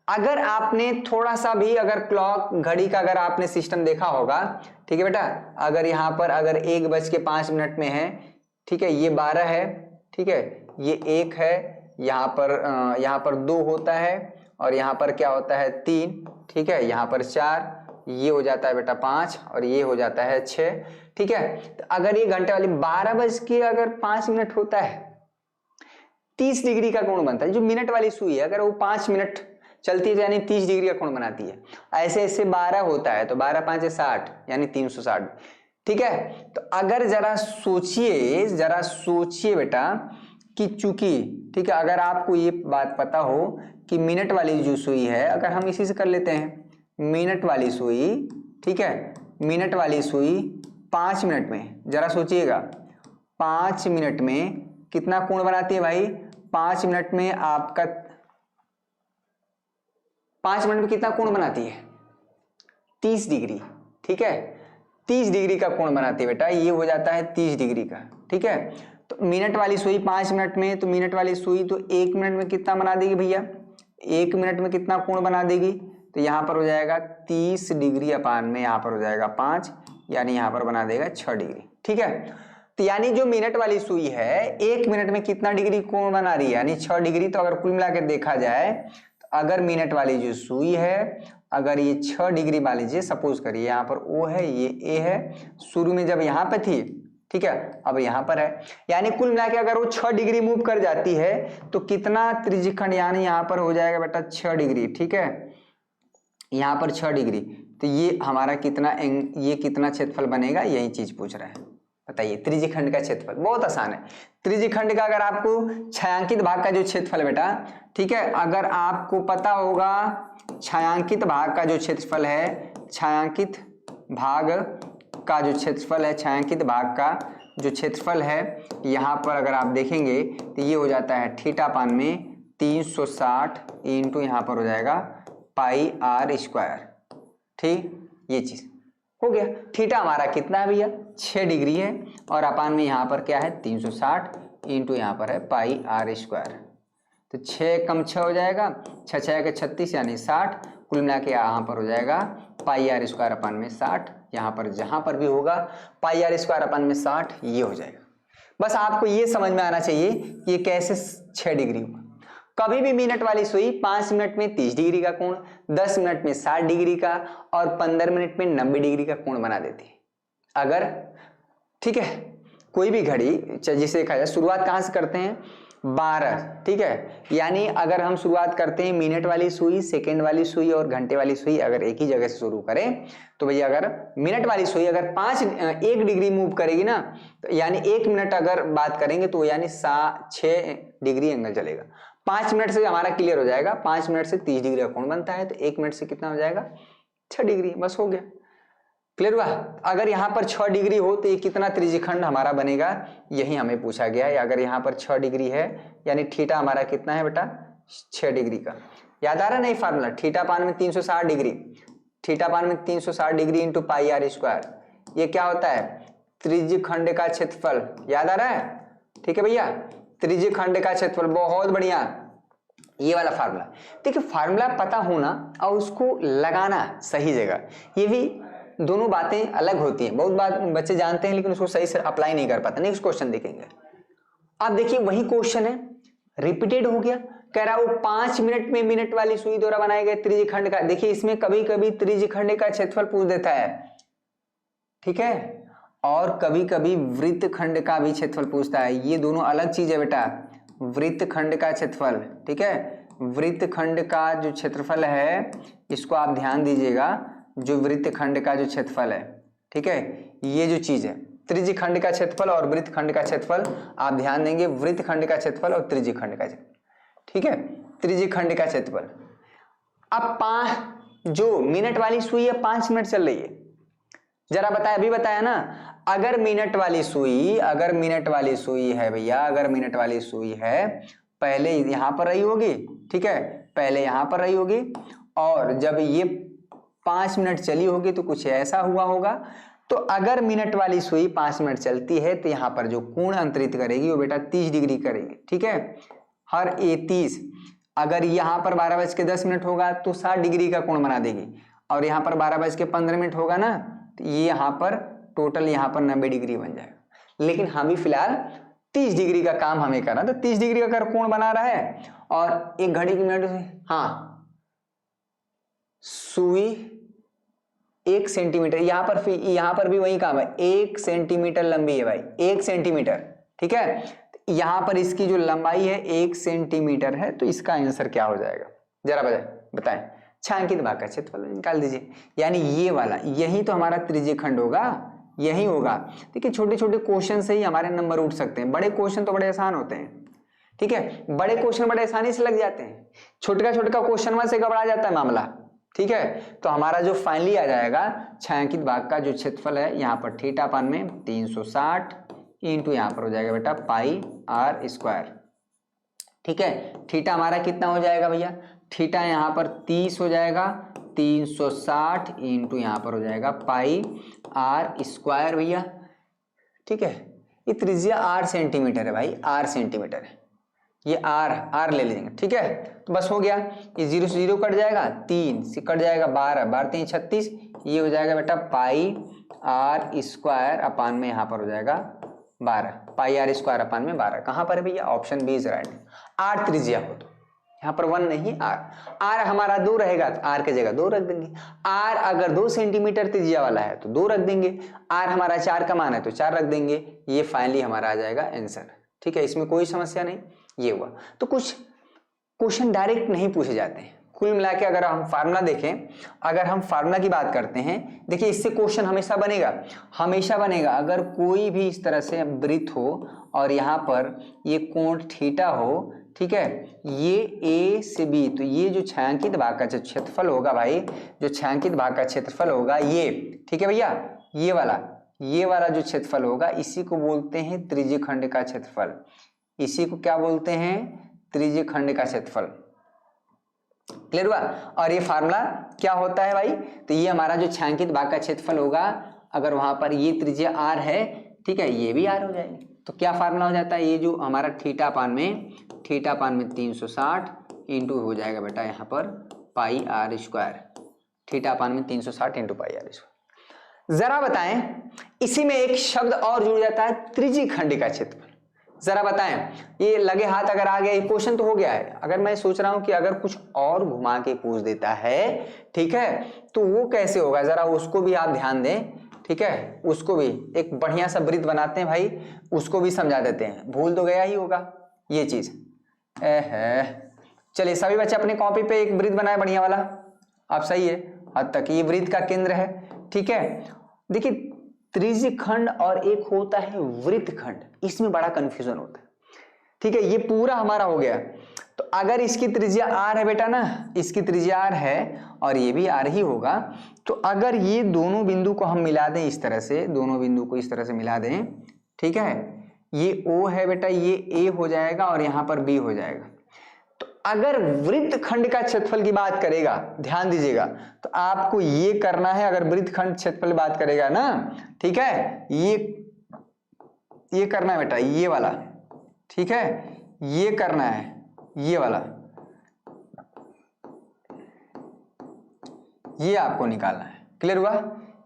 अगर आपने थोड़ा सा भी अगर क्लॉक घड़ी का अगर आपने सिस्टम देखा होगा, ठीक है बेटा, अगर यहाँ पर अगर 1:05 में है, ठीक है, ये 12 है, ठीक है, ये 1 है, यहाँ पर 2 होता है, और यहाँ पर क्या होता है 3, ठीक है, यहाँ पर 4, ये हो जाता है बेटा 5, और ये हो जाता है 6, ठीक है। तो अगर ये घंटे वाली 12:05 होता है, 30 डिग्री का कोण बनता है। जो मिनट वाली सुई है अगर वो 5 मिनट चलती है तो यानी 30 डिग्री का कोण बनाती है। ऐसे ऐसे 12 होता है तो 12 5 60 यानी 360, ठीक है। तो अगर जरा सोचिए बेटा कि चूंकि, ठीक है, अगर आपको ये बात पता हो कि मिनट वाली जो सुई है, अगर हम इसी से कर लेते हैं, मिनट वाली सुई, ठीक है, मिनट वाली सुई 5 मिनट में, जरा सोचिएगा 5 मिनट में कितना कोण बनाती है भाई, 5 मिनट में आपका 5 मिनट में कितना कोण बनाती है, 30 डिग्री, ठीक है, 30 डिग्री का कोण बनाती है बेटा, ये हो जाता है 30 डिग्री का, ठीक है। तो मिनट वाली सुई 5 मिनट में, तो मिनट वाली सुई तो 1 मिनट में कितना बना देगी भैया, 1 मिनट में कितना कोण बना देगी, तो यहाँ पर हो जाएगा 30 डिग्री अपान में यहाँ पर हो जाएगा 5, यानी यहाँ पर बना देगा 6 डिग्री, ठीक है। तो यानी जो मिनट वाली सुई है 1 मिनट में कितना डिग्री कोण बना रही है, यानी 6 डिग्री। तो अगर कुल मिलाकर देखा जाए तो अगर मिनट वाली जो सुई है, अगर ये 6 डिग्री मान लीजिए, सपोज करिए यहाँ पर O है, ये A है, शुरू में जब यहाँ पे थी, ठीक है, अब यहाँ पर है, यानी कुल मिलाकर अगर वो 6 डिग्री मूव कर जाती है तो कितना त्रिज्यखंड, यानी यहाँ पर हो जाएगा बेटा 6 डिग्री, ठीक है, यहाँ पर 6 डिग्री। तो ये हमारा ये कितना क्षेत्रफल बनेगा, यही चीज पूछ रहा है। बताइए त्रिज्यखंड का क्षेत्रफल, बहुत आसान है। त्रिज्यखंड का अगर आपको छायांकित भाग का जो क्षेत्रफल बेटा, ठीक है, अगर आपको पता होगा छायांकित भाग का जो क्षेत्रफल है, छायांकित भाग का जो क्षेत्रफल है, छायांकित भाग का जो क्षेत्रफल है, यहाँ पर अगर आप देखेंगे तो ये हो जाता है थीटा अपान में 360 इंटू यहाँ पर हो जाएगा पाई आर स्क्वायर। ठीक, ये चीज हो गया। थीटा हमारा कितना है भैया 6 डिग्री है और अपान में यहाँ पर क्या है 360 इंटू यहाँ पर है पाई आर स्क्वायर। तो 6 कम 6 हो जाएगा, 6 6 के 36 यानी 60, कुल मिला के यहाँ पर हो जाएगा पाई आर स्क्वायर अपान में 60। यहाँ पर जहाँ पर भी होगा पाई आर स्क्वायर अपान में 60 ये हो जाएगा। बस आपको ये समझ में आना चाहिए कि ये कैसे 6 डिग्री हुआ। कभी भी मिनट वाली सुई 5 मिनट में 30 डिग्री का कोण, 10 मिनट में 60 डिग्री का और 15 मिनट में 90 डिग्री का कोण बना देती है। अगर ठीक है कोई भी घड़ी जिसे देखा जाए, शुरुआत कहाँ से करते हैं 12, ठीक है। यानी अगर हम शुरुआत करते हैं मिनट वाली सुई, सेकेंड वाली सुई और घंटे वाली सुई अगर एक ही जगह से शुरू करें तो भैया अगर मिनट वाली सुई अगर 1 डिग्री मूव करेगी ना, तो यानी 1 मिनट अगर बात करेंगे तो यानी 6 डिग्री एंगल चलेगा। 5 मिनट से हमारा क्लियर हो जाएगा, 5 मिनट से 30 डिग्री का कोण बनता है, तो 1 मिनट से कितना हो जाएगा 6 डिग्री। बस हो गया, क्लियर हुआ। अगर यहाँ पर 6 डिग्री हो तो ये कितना त्रिज्यखंड हमारा बनेगा, यही हमें पूछा गया है। अगर यहाँ पर 6 डिग्री है यानी थीटा हमारा कितना है बेटा 6 डिग्री का। याद आ रहा नहीं फार्मूला, थीटा पान में 360 डिग्री, थीटा पान में 360 degree into pi R square, ये क्या होता है त्रिज्यखंड का क्षेत्रफल। याद आ रहा है, ठीक है भैया, त्रिज्यखंड का क्षेत्रफल। बहुत बढ़िया, ये वाला फार्मूला। देखिए फार्मूला पता होना और उसको लगाना सही जगह, ये भी दोनों बातें अलग होती हैं। बहुत बात बच्चे जानते हैं लेकिन उसको सही से अप्लाई नहीं कर पाते। नेक्स्ट क्वेश्चन देखेंगे। अब देखिए वही क्वेश्चन है, रिपीटेड हो गया। कह रहा वो 5 मिनट में मिनट वाली सुई द्वारा बनाए गए त्रिज्यखंड का, देखिए इसमें कभी कभी त्रिज्यखंड का क्षेत्रफल पूछ देता है, ठीक है, और कभी कभी वृत्तखंड का भी क्षेत्रफल पूछता है। ये दोनों अलग चीज है बेटा, वृत्तखंड का क्षेत्रफल, ठीक है। वृत्तखंड का जो क्षेत्रफल है इसको आप ध्यान दीजिएगा, जो वृत्तखंड का जो क्षेत्रफल है, ठीक है, ये जो चीज है त्रिज्यखंड का क्षेत्रफल और वृत्तखंड का क्षेत्रफल, आप ध्यान देंगे वृत्तखंड का क्षेत्रफल और त्रिज्यखंड का क्षेत्रफल, ठीक है, त्रिज्यखंड का क्षेत्रफल। अब जो मिनट वाली सुई है 5 मिनट चल रही है, जरा बताया, अभी बताया ना, अगर मिनट वाली सुई है भैया, अगर मिनट वाली सुई है पहले यहां पर रही होगी, ठीक है, पहले यहां पर रही होगी और जब ये 5 मिनट चली होगी तो कुछ ऐसा हुआ होगा। तो अगर मिनट वाली सुई 5 मिनट चलती है तो यहाँ पर जो कोण अंतरित करेगी वो बेटा 30 डिग्री करेगी, ठीक है, हर ए 30। अगर यहाँ पर 12:10 होगा तो 60 डिग्री का कोण बना देगी और यहाँ पर 12:15 होगा ना, तो ये यहाँ पर टोटल यहाँ पर 90 डिग्री बन जाएगा। लेकिन हम भी फिलहाल 30 डिग्री का काम हमें करना, तो 30 डिग्री का अगर कोण बना रहा है और एक घड़ी की मिनट से, हाँ सुई 1 सेंटीमीटर, यहां पर भी वही काम है, 1 सेंटीमीटर लंबी है भाई, 1 सेंटीमीटर, ठीक है। यहां पर इसकी जो लंबाई है 1 सेंटीमीटर है, तो इसका आंसर क्या हो जाएगा जरा बताएं। छायांकित भाग का क्षेत्रफल निकाल दीजिए, यानी ये वाला, यही तो हमारा त्रिज्यखंड होगा, यही होगा। देखिए छोटे छोटे क्वेश्चन से ही हमारे नंबर उठ सकते हैं, बड़े क्वेश्चन तो बड़े आसान होते हैं, ठीक है, बड़े क्वेश्चन बड़े आसानी से लग जाते हैं, छोटा छोटा क्वेश्चन से घबरा जाता है मामला, ठीक है। तो हमारा जो फाइनली आ जाएगा छायांकित भाग का जो क्षेत्रफल है यहाँ पर थीटा पान में 360 इंटू यहाँ पर हो जाएगा बेटा पाई आर स्क्वायर, ठीक है। थीटा हमारा कितना हो जाएगा भैया, थीटा यहाँ पर 30 हो जाएगा, 360 इंटू यहाँ पर हो जाएगा पाई आर स्क्वायर भैया, ठीक है। ये त्रिज्या 8 सेंटीमीटर है भाई, 8 सेंटीमीटर है, ये आर ले लेंगे, ठीक है। तो बस हो गया, ये 0 से 0 कट जाएगा, 3 से कट जाएगा 12, 12 3 36, ये हो जाएगा बेटा पाई आर स्क्वायर अपान में यहाँ पर हो जाएगा 12, पाई आर स्क्वायर अपान में 12। कहाँ पर है भैया, option B is right. R त्रिज्या हो तो यहाँ पर 1 नहीं, आर हमारा 2 रहेगा तो आर की जगह 2 रख देंगे। आर अगर 2 सेंटीमीटर त्रिज्या वाला है तो 2 रख देंगे, आर हमारा 4 का मान है तो 4 रख देंगे। ये फाइनली हमारा आ जाएगा आंसर, ठीक है, इसमें कोई समस्या नहीं। ये हुआ, तो कुछ क्वेश्चन डायरेक्ट नहीं पूछे जाते हैं। कुल मिला के अगर हम फार्मूला देखें, अगर हम फार्मूला की बात करते हैं, देखिए इससे क्वेश्चन हमेशा बनेगा। अगर कोई भी इस तरह से वृत्त हो और यहाँ पर ये कोण थीटा हो, ठीक है, ये ए से बी, तो ये जो छायांकित भाग का जो क्षेत्रफल होगा भाई, जो छायांकित भाग का क्षेत्रफल होगा ये, ठीक है भैया, ये वाला जो क्षेत्रफल होगा इसी को बोलते हैं त्रिज्यखंड का क्षेत्रफल। इसी को क्या बोलते हैं, त्रिज्यीय खंड का क्षेत्रफल। क्लियर हुआ? और ये फार्मूला क्या होता है भाई? तो ये हमारा जो छायांकित भाग का क्षेत्रफल होगा, अगर वहां पर ये त्रिज्या r है, ठीक है, ये भी r हो जाएगी। तो क्या फार्मूला हो जाता है? ये जो हमारा थीटा पान में 360 इंटू हो जाएगा बेटा यहाँ पर पाई r स्क्वायर, थीटा पान में 360 इंटू पाई r स्क्वायर। जरा बताएं, इसी में एक शब्द और जुड़ जाता है, त्रिज्यीय खंड का क्षेत्रफल। जरा बताएं, ये लगे हाथ अगर आ गया, क्वेश्चन तो हो गया है। अगर मैं सोच रहा हूं कि अगर कुछ और घुमा के पूछ देता है, ठीक है, तो वो कैसे होगा, जरा उसको भी आप ध्यान दें, ठीक है, उसको भी एक बढ़िया सा वृत्त बनाते हैं भाई, उसको भी समझा देते हैं। भूल तो गया ही होगा ये चीज। चलिए सभी बच्चे अपने कॉपी पे एक वृत्त बनाए बढ़िया वाला। आप सही है हद तक, ये वृत्त का केंद्र है, ठीक है। देखिए त्रिज्यीय खंड और एक होता है वृत्त खंड, इसमें बड़ा कंफ्यूजन होता है, ठीक है। ये पूरा हमारा हो गया। तो अगर इसकी त्रिज्या r है बेटा ना, इसकी त्रिज्या r है और ये भी r ही होगा, तो अगर ये दोनों बिंदु को हम मिला दें इस तरह से, दोनों बिंदु को इस तरह से मिला दें, ठीक है, ये O है बेटा, ये A हो जाएगा और यहां पर B हो जाएगा। तो अगर वृत्त खंड का क्षेत्रफल की बात करेगा, ध्यान दीजिएगा, तो आपको ये करना है। अगर वृत्त खंड क्षेत्रफल बात करेगा ना, ठीक है, ये करना है बेटा, ये वाला, ठीक है, ये करना है, ये वाला, ये आपको निकालना है। क्लियर हुआ?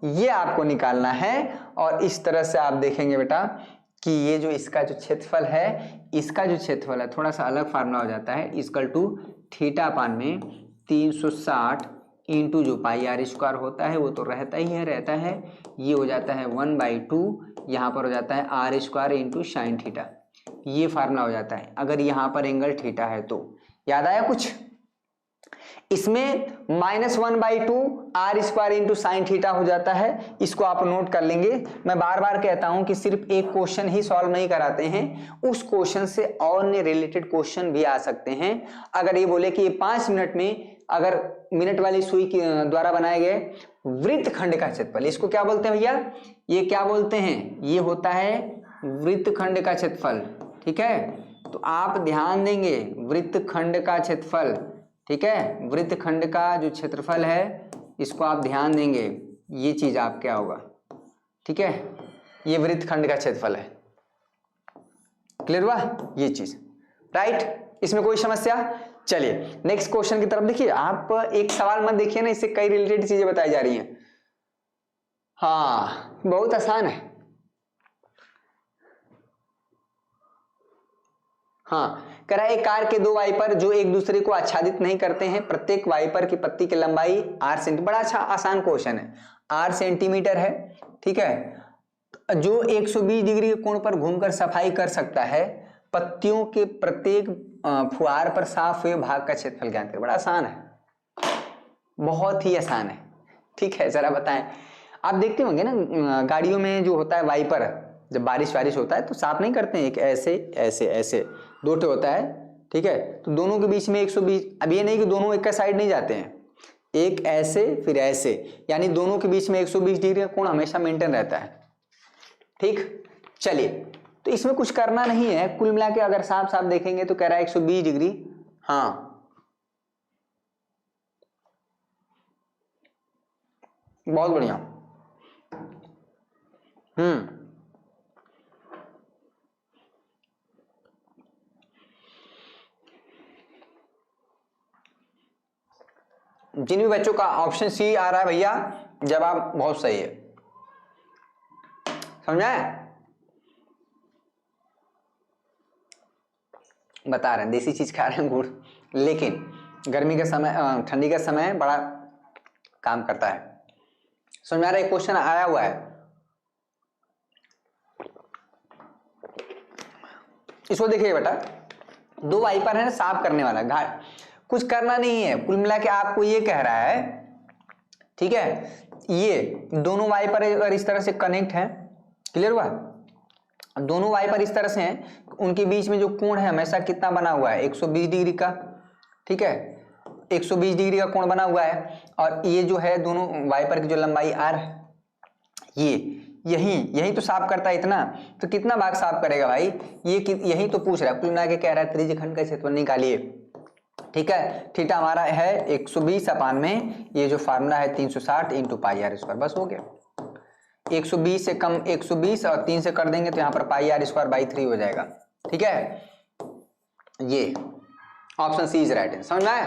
ये आपको निकालना है। और इस तरह से आप देखेंगे बेटा कि ये जो इसका जो क्षेत्रफल है, इसका जो क्षेत्रफल है थोड़ा सा अलग फार्मूला हो जाता है, इक्वल टू थीटा पान में 360 इंटू जो पाई r स्क्वायर होता है वो तो रहता है, ये हो जाता है 1/2, यहाँ पर हो जाता है r square into sine theta, ये फार्मूला हो जाता है अगर यहाँ पर एंगल थीटा है तो। याद आया कुछ? इसमें -1/2 r square into sine theta हो जाता है, इसको आप नोट कर लेंगे। मैं बार बार कहता हूं कि सिर्फ एक क्वेश्चन ही सॉल्व नहीं कराते हैं, उस क्वेश्चन से और ने रिलेटेड क्वेश्चन भी आ सकते हैं। अगर ये बोले कि ये 5 मिनट में अगर मिनट वाली सुई के द्वारा बनाए गए वृत्त खंड का क्षेत्रफल, इसको क्या बोलते हैं भैया? ये क्या बोलते हैं? ये होता है वृत्त खंड का क्षेत्रफल, ठीक है। तो आप ध्यान देंगे, वृत्त खंड का क्षेत्रफल, ठीक है, वृत्त खंड का जो क्षेत्रफल है इसको आप ध्यान देंगे, ये चीज आप क्या होगा, ठीक है, ये वृत्त खंड का क्षेत्रफल है। क्लियर हुआ ये चीज? राइट, इसमें कोई समस्या? चलिए नेक्स्ट क्वेश्चन की तरफ देखिए। आप एक सवाल मत देखिए ना, इससे कई रिलेटेड चीजें बताई जा रही हैं। हाँ बहुत आसान है। हाँ, कह रहा है एक कार के 2 वाइपर जो एक दूसरे को आच्छादित नहीं करते हैं, प्रत्येक वाइपर की पत्ती की लंबाई r सेंटीमीटर। बड़ा अच्छा आसान क्वेश्चन है, r सेंटीमीटर है, ठीक है, जो 120 डिग्री के कोण पर घूमकर सफाई कर सकता है, पत्तियों के प्रत्येक फुहार पर साफ हुए भाग का क्षेत्रफल ज्ञात करें। बड़ा आसान है, बहुत ही आसान है, ठीक है। जरा बताएं, आप देखते होंगे ना गाड़ियों में जो होता है वाइपर, जब बारिश होता है तो साफ नहीं करते हैं, एक ऐसे ऐसे ऐसे 2 ठे होता है, ठीक है। तो दोनों के बीच में 120, अब ये नहीं कि दोनों एक साइड नहीं जाते हैं, एक ऐसे फिर ऐसे, यानी दोनों के बीच में 120 डिग्री का कोण हमेशा मेंटेन रहता है, ठीक। चलिए, तो इसमें कुछ करना नहीं है, कुल मिला के अगर साफ साफ देखेंगे तो कह रहा है 120 डिग्री। हाँ बहुत बढ़िया। जिन भी बच्चों का ऑप्शन सी आ रहा है भैया, जवाब बहुत सही है, समझा है? बता रहे हैं देसी चीज खा रहे हैं गुड़, लेकिन गर्मी का समय ठंडी का समय बड़ा काम करता है। समझ आ रहा है? क्वेश्चन आया हुआ है, इसको देखिए बेटा, 2 वाइपर है ना साफ करने वाला, घाट कुछ करना नहीं है, कुल मिला के आपको ये कह रहा है, ठीक है, ये दोनों वाइपर अगर इस तरह से कनेक्ट है, क्लियर हुआ, दोनों वाइपर इस तरह से हैं, उनके बीच में जो कोण है हमेशा कितना बना हुआ है, 120 डिग्री का, ठीक है, 120 डिग्री का कोण बना हुआ है। और ये जो है दोनों वाइपर की जो लंबाई r, यही तो साफ करता है इतना, तो कितना भाग साफ करेगा भाई? यही तो पूछ रहा है, कुल मिला के कह रहा है त्रिज्यखंड का क्षेत्रफल निकालिए। ठीक है, थीटा हमारा है 120 अपान में ये जो फार्मूला है 360 इंटू पाई आर स्क्वायर, बस हो गया। 120 से कम 120 और 3 से कर देंगे तो यहाँ पर पाई आर स्क्वायर बाई 3 हो जाएगा। ठीक है, ये ऑप्शन सी इज राइट। समझ में आया?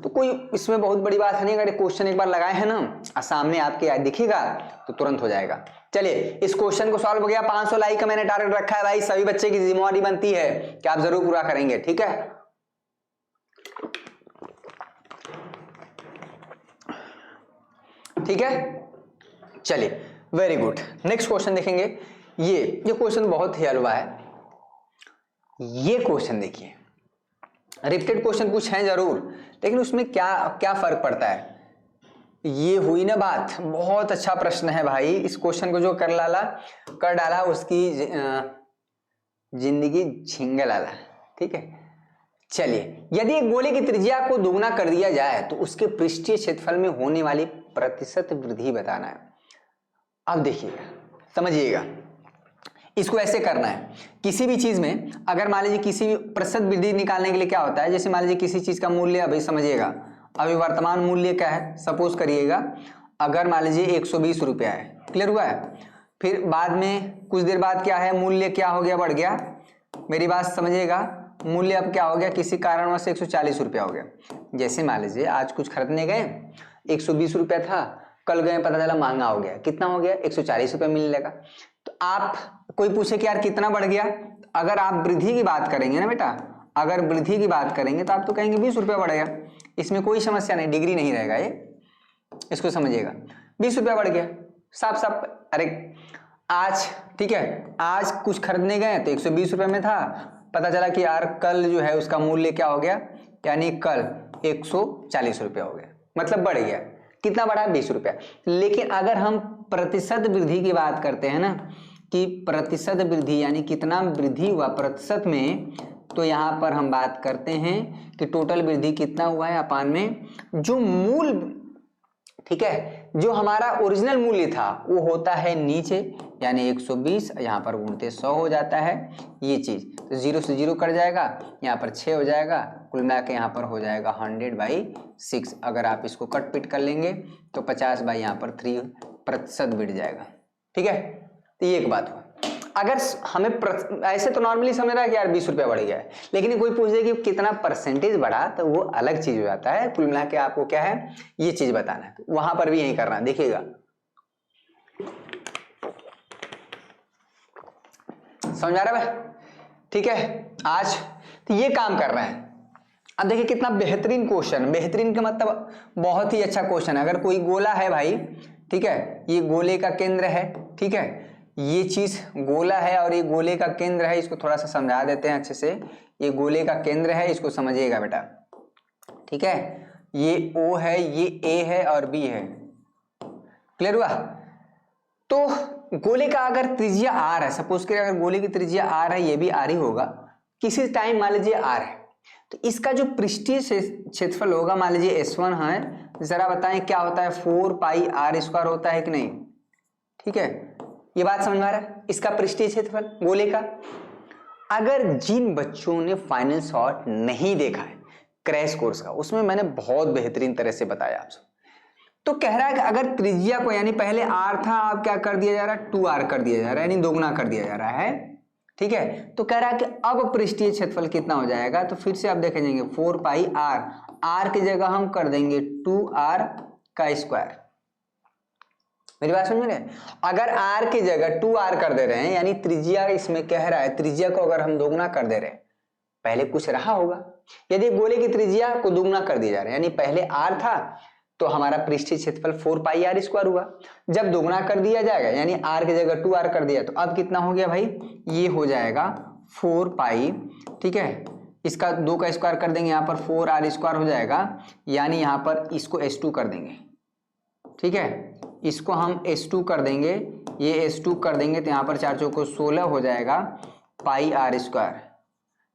तो कोई इसमें बहुत बड़ी बात है नहीं, अगर क्वेश्चन एक बार लगाए हैं ना और सामने आपके दिखेगा तो तुरंत हो जाएगा। चलिए इस क्वेश्चन को सॉल्व हो गया। 500 लाइक का मैंने टारगेट रखा है भाई, सभी बच्चे की जिम्मेवारी बनती है कि आप जरूर पूरा करेंगे। ठीक है, ठीक है, चलिए वेरी गुड। नेक्स्ट क्वेश्चन देखेंगे। ये क्वेश्चन बहुत ही हलवा है। ये क्वेश्चन देखिए, रिपीटेड क्वेश्चन कुछ हैं जरूर, लेकिन उसमें क्या फर्क पड़ता है। ये हुई ना बात, बहुत अच्छा प्रश्न है भाई। इस क्वेश्चन को जो कर डाला उसकी जिंदगी झिंगा लाला। ठीक है, चलिए यदि एक गोले की त्रिज्या को दोगुना कर दिया जाए तो उसके पृष्ठीय क्षेत्रफल में होने वाली प्रतिशत वृद्धि बताना है। अब देखिएगा, समझिएगा, इसको ऐसे करना है। किसी भी चीज में अगर मान लीजिए किसी भी प्रतिशत वृद्धि निकालने के लिए क्या होता है, जैसे मान लीजिए किसी चीज का मूल्य, अभी समझिएगा, अभी वर्तमान मूल्य क्या है, सपोज करिएगा अगर मान लीजिए 120 रुपया है, क्लियर हुआ है, फिर बाद में कुछ देर बाद क्या है, मूल्य क्या हो गया, बढ़ गया। मेरी बात समझिएगा, मूल्य अब क्या हो गया, किसी कारणवश 140 रुपया हो गया। जैसे मान लीजिए आज कुछ खरीदने गए, 120 रुपया था, कल गए पता चला महंगा हो गया, कितना हो गया, 140 रुपया मिलने लगा। तो आप कोई पूछे कि यार कितना बढ़ गया, अगर आप वृद्धि की बात करेंगे ना बेटा, अगर वृद्धि की बात करेंगे तो आप तो कहेंगे 20 रुपया बढ़ गया, इसमें कोई समस्या नहीं, डिग्री नहीं रहेगा ये, इसको समझिएगा। 20 रुपया बढ़ गया, साफ साफ। अरे आज, ठीक है, आज कुछ खरीदने गए तो 120 रुपये में था, पता चला कि यार कल जो है उसका मूल्य क्या हो गया, यानी कल 140 रुपया हो गया, मतलब बढ़ गया। कितना बढ़ा, 20 रुपया। लेकिन अगर हम प्रतिशत वृद्धि की बात करते हैं ना, कि प्रतिशत वृद्धि यानी कितना वृद्धि हुआ प्रतिशत में, तो यहाँ पर हम बात करते हैं कि टोटल वृद्धि कितना हुआ है अपान में जो मूल, ठीक है, जो हमारा ओरिजिनल मूल्य था वो होता है नीचे, यानी 120, यहाँ पर गुणते 100 हो जाता है ये चीज, तो 0 से 0 कट जाएगा, यहाँ पर 6 हो जाएगा, कुल मिला के यहाँ पर हो जाएगा 100/6। अगर आप इसको कट पिट कर लेंगे तो 50 बाई यहाँ पर 3% बढ़ जाएगा। ठीक है, तो ये एक बात हुआ। अगर हमें ऐसे तो नॉर्मली समझ रहा है कि यार 20 रुपया बढ़ गया है, लेकिन कोई पूछ दे कि कितना परसेंटेज बढ़ा, तो वो अलग चीज हो जाता है। कुल मिला के आपको क्या है, ये चीज बताना है, तो वहां पर भी यही करना है। देखिएगा, समझ आ रहा है? ठीक है, आज तो ये काम कर रहे हैं। अब देखिए कितना बेहतरीन क्वेश्चन, बेहतरीन का मतलब बहुत ही अच्छा क्वेश्चन है। अगर कोई गोला है भाई, ठीक है, ये गोले का केंद्र है, ठीक है, ये चीज गोला है और ये गोले का केंद्र है, इसको थोड़ा सा समझा देते हैं अच्छे से। ये गोले का केंद्र है, इसको समझिएगा बेटा, ठीक है, ये O है, ये A है और B है, क्लियर हुआ? तो गोले का अगर त्रिज्या R है, सपोज करिए अगर गोले की त्रिज्या R है, ये भी R ही होगा, किसी टाइम मान लीजिए R है, तो इसका जो पृष्ठीय क्षेत्रफल होगा, मान लीजिए S1 है, जरा बताएं क्या होता है, 4πr² होता है कि नहीं? ठीक है, ये बात समझ में आ रहा है? इसका पृष्ठीय क्षेत्रफल गोले का। अगर जिन बच्चों ने फाइनल शॉट नहीं देखा है क्रैश कोर्स का, उसमें मैंने बहुत बेहतरीन तरह से बताया आपसे। तो कह रहा है कि अगर त्रिज्या को, यानी पहले r था, अब क्या कर दिया जा रहा है, 2r कर दिया जा रहा है, यानी दोगुना कर दिया जा रहा है। ठीक है, तो कह रहा है कि अब पृष्ठीय क्षेत्रफल कितना हो जाएगा, तो फिर से आप देख जाएंगे 4πr, r की जगह हम कर देंगे 2r²। मेरी बात समझ में है? अगर r की जगह 2r कर दे रहे हैं, यानी त्रिज्या इसमें कह रहा है, त्रिज्या को अगर हम दोगुना कर दे रहे हैं, पहले कुछ रहा होगा। यदि गोले की त्रिज्या को दोगुना कर दिया जा रहा है, यानी पहले r था तो हमारा पृष्ठीय क्षेत्रफल 4πr² हुआ, जब दोगुना कर दिया जाएगा, यानी r की जगह 2r कर दिया, तो अब कितना हो गया भाई, ये हो जाएगा 4π, ठीक है, इसका 2 का स्क्वायर कर देंगे, यहाँ पर 4r² हो जाएगा, यानी यहाँ पर इसको s2 कर देंगे। ठीक है, इसको हम s2 कर देंगे, ये s2 कर देंगे, तो यहाँ पर 4 चौको 16 हो जाएगा πr²।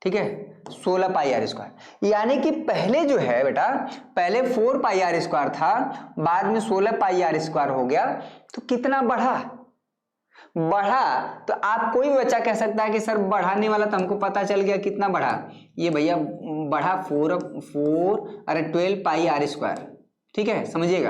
ठीक है, 16πr², यानी कि पहले जो है बेटा, पहले 4πr² था, बाद में 16πr² हो गया, तो कितना बढ़ा, बढ़ा तो आप कोई भी बच्चा कह सकता है कि सर बढ़ाने वाला तो हमको पता चल गया, कितना बढ़ा, ये भैया बढ़ा 12 पाई आर स्क्वायर। ठीक है, समझिएगा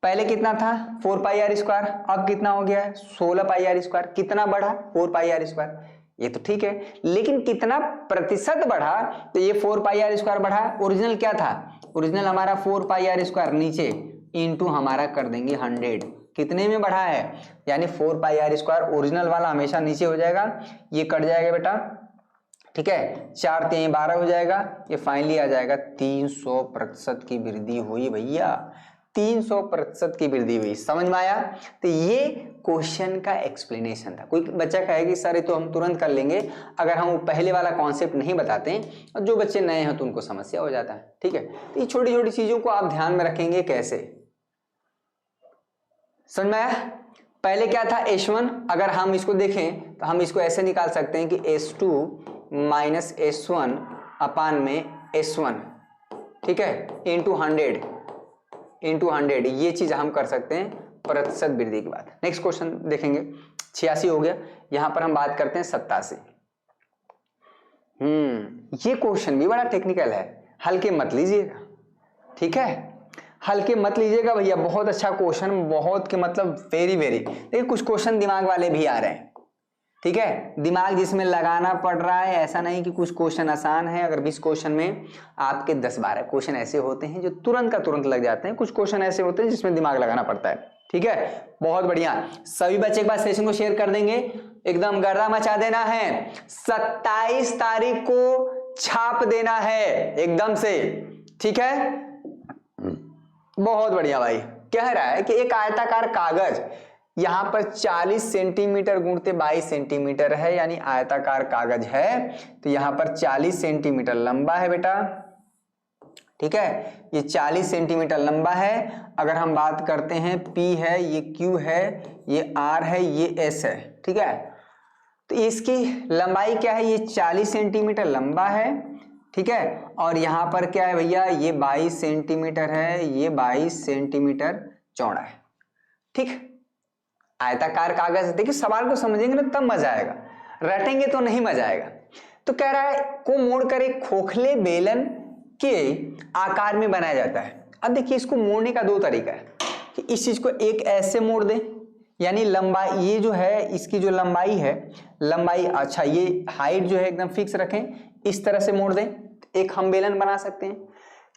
पहले कितना था 4 पाई आर स्क्वायर, अब कितना हो गया है 16 पाई आर स्क्वायर। कितना बढ़ा 4 पाई आर स्क्वायर, ये तो ठीक है, लेकिन कितना प्रतिशत बढ़ा, तो ये 4 पाई आर स्क्वायर बढ़ा। ओरिजिनल क्या था, ओरिजिनल हमारा 4 पाई आर स्क्वायर, नीचे इंटू हमारा कर देंगे 100, कितने में बढ़ा है, यानी 4 पाई आर स्क्वायर ओरिजिनल वाला हमेशा नीचे हो जाएगा, ये कट जाएगा बेटा। ठीक है, 4 3 12 हो जाएगा, ये फाइनली आ जाएगा 300% की वृद्धि हुई भैया, 300% की वृद्धि हुई। समझ में आया? तो ये क्वेश्चन का एक्सप्लेनेशन था। कोई बच्चा कहेगा सर ये तो हम तुरंत कर लेंगे, अगर हम वो पहले वाला कॉन्सेप्ट नहीं बताते हैं, और जो बच्चे नए हैं तो उनको समस्या हो जाता है। ठीक है, तो ये छोटी छोटी चीजों को आप ध्यान में रखेंगे कैसे। समझ में आया? पहले क्या था S1, अगर हम इसको देखें तो हम इसको ऐसे निकाल सकते हैं कि S2 माइनस S1 अपान में S1, ठीक है, इंटू 100, ये चीज हम कर सकते हैं प्रतिशत वृद्धि की बात। नेक्स्ट क्वेश्चन देखेंगे, 86 हो गया, यहां पर हम बात करते हैं 87। ये क्वेश्चन भी बड़ा टेक्निकल है, हल्के मत लीजिएगा। ठीक है, हल्के मत लीजिएगा भैया, बहुत अच्छा क्वेश्चन, बहुत के मतलब वेरी वेरी। देखिए कुछ क्वेश्चन दिमाग वाले भी आ रहे हैं, ठीक है, दिमाग जिसमें लगाना पड़ रहा है, ऐसा नहीं कि कुछ क्वेश्चन आसान है। अगर 20 क्वेश्चन में आपके 10-12 क्वेश्चन ऐसे होते हैं जो तुरंत का तुरंत लग जाते हैं, कुछ क्वेश्चन ऐसे होते हैं जिसमें दिमाग लगाना पड़ता है। ठीक है, बहुत बढ़िया। सभी बच्चे एक बार सेशन को शेयर कर देंगे, एकदम गर्दा मचा देना है। 27 तारीख को छाप देना है एकदम से। ठीक है, बहुत बढ़िया भाई। कह रहा है कि एक आयताकार कागज यहां पर 40 सेंटीमीटर गुणते 22 सेंटीमीटर है, यानी आयताकार कागज है, तो यहां पर 40 सेंटीमीटर लंबा है बेटा। ठीक है, ये 40 सेंटीमीटर लंबा है। अगर हम बात करते हैं P है, ये Q है, ये R है, ये S है। ठीक है, तो इसकी लंबाई क्या है, ये 40 सेंटीमीटर लंबा है। ठीक है, और यहां पर क्या है भैया, ये 22 सेंटीमीटर है, ये 22 सेंटीमीटर चौड़ा है। ठीक, आयताकार कागज। देखिए सवाल को समझेंगे ना तब मजा आएगा, रटेंगे तो नहीं मजा आएगा। तो कह रहा है को मोड़कर एक खोखले बेलन के आकार में बनाया जाता है। अब देखिए इसको मोड़ने का 2 तरीका है कि इस चीज को एक ऐसे मोड़ दें, यानी लंबाई ये जो है इसकी जो लंबाई है, लंबाई अच्छा ये हाइट जो है एकदम फिक्स रखें, इस तरह से मोड़ दें, एक हम बेलन बना सकते हैं।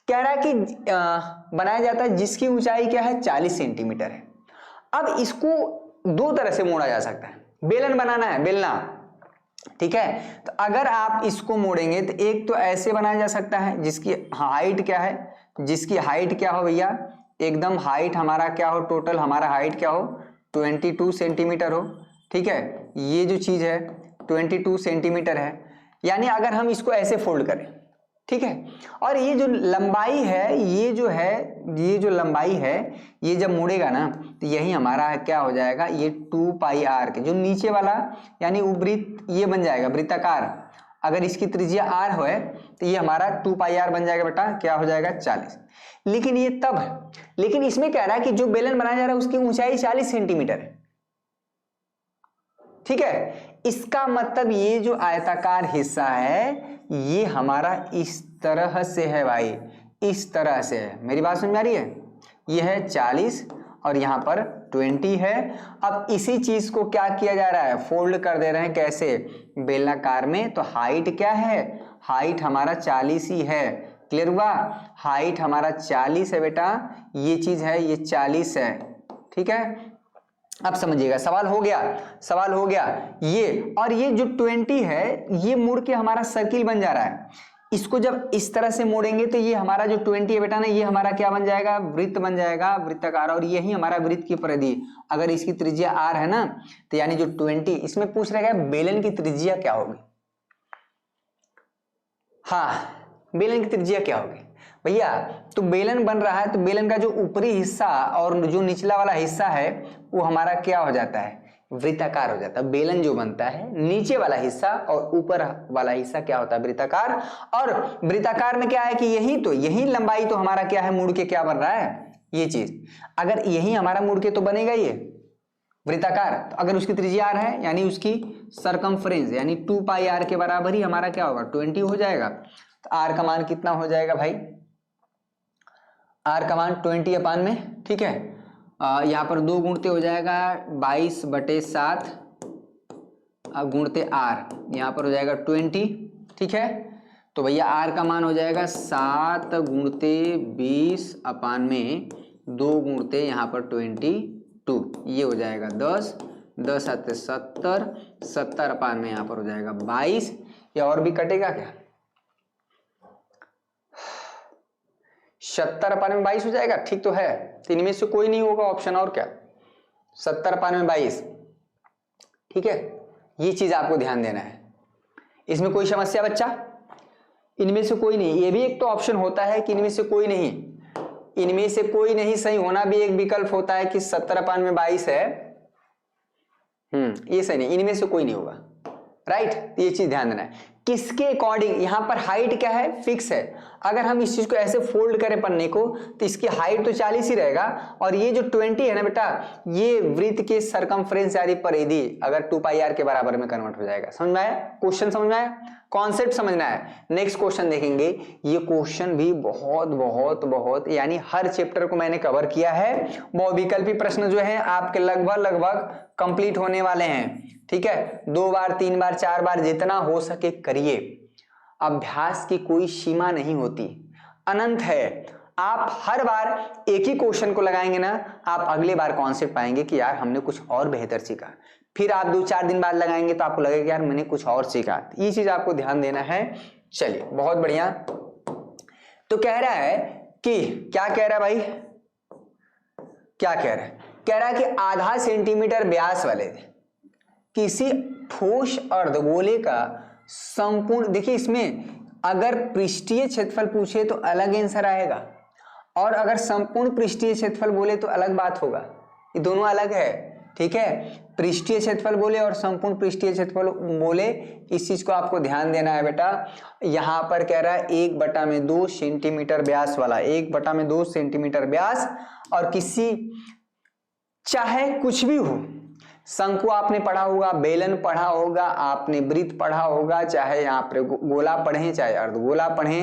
कह रहा है कि बनाया जाता है जिसकी ऊंचाई क्या है 40 सेंटीमीटर है। अब इसको 2 तरह से मोड़ा जा सकता है, बेलन बनाना है, बेलना। ठीक है, तो अगर आप इसको मोड़ेंगे तो एक तो ऐसे बनाया जा सकता है जिसकी हाइट क्या है, जिसकी हाइट क्या हो भैया, एकदम हाइट हमारा क्या हो, टोटल हमारा हाइट क्या हो 22 सेंटीमीटर हो। ठीक है, ये जो चीज है 22 सेंटीमीटर है, यानी अगर हम इसको ऐसे फोल्ड करें, ठीक है, और ये जो लंबाई है, ये जो लंबाई है, ये जब मुड़ेगा ना तो यही हमारा क्या हो जाएगा, ये 2 पाई आर के जो नीचे वाला यानी वृत्त ये बन जाएगा वृत्ताकार। अगर इसकी त्रिज्या आर हो तो ये हमारा 2 पाई आर बन जाएगा बेटा, क्या हो जाएगा 40। लेकिन ये तब है, लेकिन इसमें कह रहा है कि जो बेलन बनाया जा रहा है उसकी ऊंचाई 40 सेंटीमीटर है। ठीक है, इसका मतलब ये जो आयताकार हिस्सा है ये हमारा इस तरह से है भाई, इस तरह से है। मेरी बात समझ में आ रही है? ये है 40 और यहां पर 20 है। अब इसी चीज को क्या किया जा रहा है, फोल्ड कर दे रहे हैं। कैसे? बेलनाकार में। तो हाइट क्या है, हाइट हमारा 40 ही है। क्लियर हुआ? हाइट हमारा 40 है बेटा, ये चीज है, ये 40 है। ठीक है, अब समझिएगा, सवाल हो गया, सवाल हो गया। ये और ये जो 20 है ये मुड़ के हमारा सर्किल बन जा रहा है। इसको जब इस तरह से मोड़ेंगे तो ये हमारा जो 20 है बेटा ना, ये हमारा क्या बन जाएगा, वृत्त बन जाएगा, वृत्ताकार। और यही हमारा वृत्त की परिधि। अगर इसकी त्रिज्या r है ना, तो यानी जो 20, इसमें पूछ रहा है बेलन की त्रिज्या क्या होगी। हाँ, बेलन की त्रिज्या क्या होगी भैया? तो बेलन बन रहा है तो बेलन का जो ऊपरी हिस्सा और जो निचला वाला हिस्सा है वो हमारा क्या हो जाता है, वृत्ताकार हो जाता है। बेलन जो बनता है नीचे वाला हिस्सा और ऊपर वाला हिस्सा क्या होता है, वृत्ताकार। और वृत्ताकार में क्या है कि यही लंबाई तो हमारा क्या है, मुड़ के क्या बन रहा है, ये चीज। अगर यही हमारा मुड़ के तो बनेगा ये, वृत्ताकार, तो अगर उसकी त्रिज्या r है यानी उसकी सरकमफ्रेंस यानी 2 पाई r के बराबर ही हमारा क्या होगा 20 हो जाएगा। तो r का मान कितना हो जाएगा भाई, r का मान 20 अपान में, ठीक है। यहाँ पर 2 गुणते हो जाएगा 22/7 गुणते r, यहाँ पर हो जाएगा 20, ठीक है। तो भैया r का मान हो जाएगा 7 गुणते 20 अपान में 2 गुणते यहाँ पर 22, ये हो जाएगा 10, 10 आते 70, 70 अपान में यहाँ पर हो जाएगा 22, या और भी कटेगा क्या, 70 अपान में 22 हो जाएगा, ठीक तो है। तो इनमें से कोई नहीं होगा ऑप्शन, और क्या 70 अपान में 22, ठीक है। ये चीज आपको ध्यान देना है। इसमें कोई समस्या बच्चा, इनमें से कोई नहीं, ये भी एक तो ऑप्शन होता है कि इनमें से कोई नहीं, इनमें से कोई नहीं सही होना भी एक विकल्प होता है कि 70 अपान में 22 है, ये सही नहीं, इनमें से कोई नहीं होगा, राइट। ये चीज ध्यान देना है। किसके अकॉर्डिंग, यहां पर हाइट क्या है, फिक्स है। अगर हम इस चीज को ऐसे फोल्ड करें पन्ने को तो इसकी हाइट तो 40 ही रहेगा, और ये जो 20 है ना बेटा, ये वृत्त के सरकमफ्रेंस यानी परिधि अगर 2 पाई r के बराबर में कन्वर्ट हो जाएगा। समझ में आया, क्वेश्चन समझ में आया, कॉन्सेप्ट समझना है। नेक्स्ट क्वेश्चन देखेंगे, ये क्वेश्चन भी बहुत बहुत बहुत यानी हर चैप्टर को मैंने कवर किया है। बहुविकल्पी प्रश्न जो है आपके लगभग कंप्लीट होने वाले हैं, ठीक है। 2 बार 3 बार 4 बार जितना हो सके करिए, अभ्यास की कोई सीमा नहीं होती, अनंत है। आप हर बार एक ही क्वेश्चन को लगाएंगे ना, आप अगले बार कॉन्सेप्ट पाएंगे कि यार हमने कुछ और बेहतर सीखा। फिर आप 2-4 दिन बाद लगाएंगे तो आपको लगेगा यार मैंने कुछ और सीखा। ये चीज आपको ध्यान देना है। चलिए बहुत बढ़िया। तो कह रहा है कि, क्या कह रहा है भाई, क्या कह रहा है, कह रहा है कि आधा सेंटीमीटर व्यास वाले किसी ठोस अर्धगोले का संपूर्ण, देखिए इसमें अगर पृष्ठीय क्षेत्रफल पूछे तो अलग आंसर आएगा, और अगर संपूर्ण पृष्ठीय क्षेत्रफल बोले तो अलग बात होगा। ये दोनों अलग है, ठीक है। पृष्ठीय क्षेत्रफल बोले और संपूर्ण पृष्ठीय क्षेत्रफल बोले, इस चीज को आपको ध्यान देना है बेटा। यहां पर कह रहा है 1/2 सेंटीमीटर व्यास वाला, 1/2 सेंटीमीटर व्यास, और किसी चाहे कुछ भी हो, शंकु आपने पढ़ा होगा, बेलन पढ़ा होगा, आपने वृत्त पढ़ा होगा, चाहे यहाँ पर गोला पढ़े चाहे अर्धगोला पढ़े,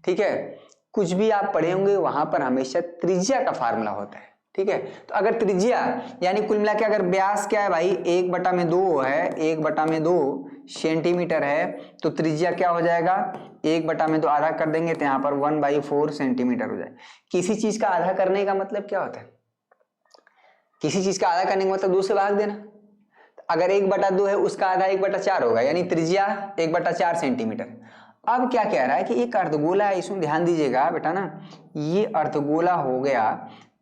ठीक है, कुछ भी आप पढ़े होंगे, वहां पर हमेशा त्रिज्या का फार्मूला होता है, ठीक है। तो अगर त्रिज्या यानी कुल मिला के अगर व्यास क्या है भाई 1/2 है, 1/2 सेंटीमीटर है, तो त्रिज्या क्या हो जाएगा 1/2 आधा कर देंगे तो यहाँ पर 1/4 सेंटीमीटर हो जाए। किसी चीज का आधा करने का मतलब क्या होता है, किसी चीज का आधा करने का मतलब 2 से भाग देना। अगर 1/2 है उसका आधा 1/4 होगा, यानी त्रिज्या 1/4 सेंटीमीटर। अब क्या कह रहा है कि एक अर्धगोला है, इसमें ध्यान दीजिएगा बेटा ना, ये अर्धगोला हो गया,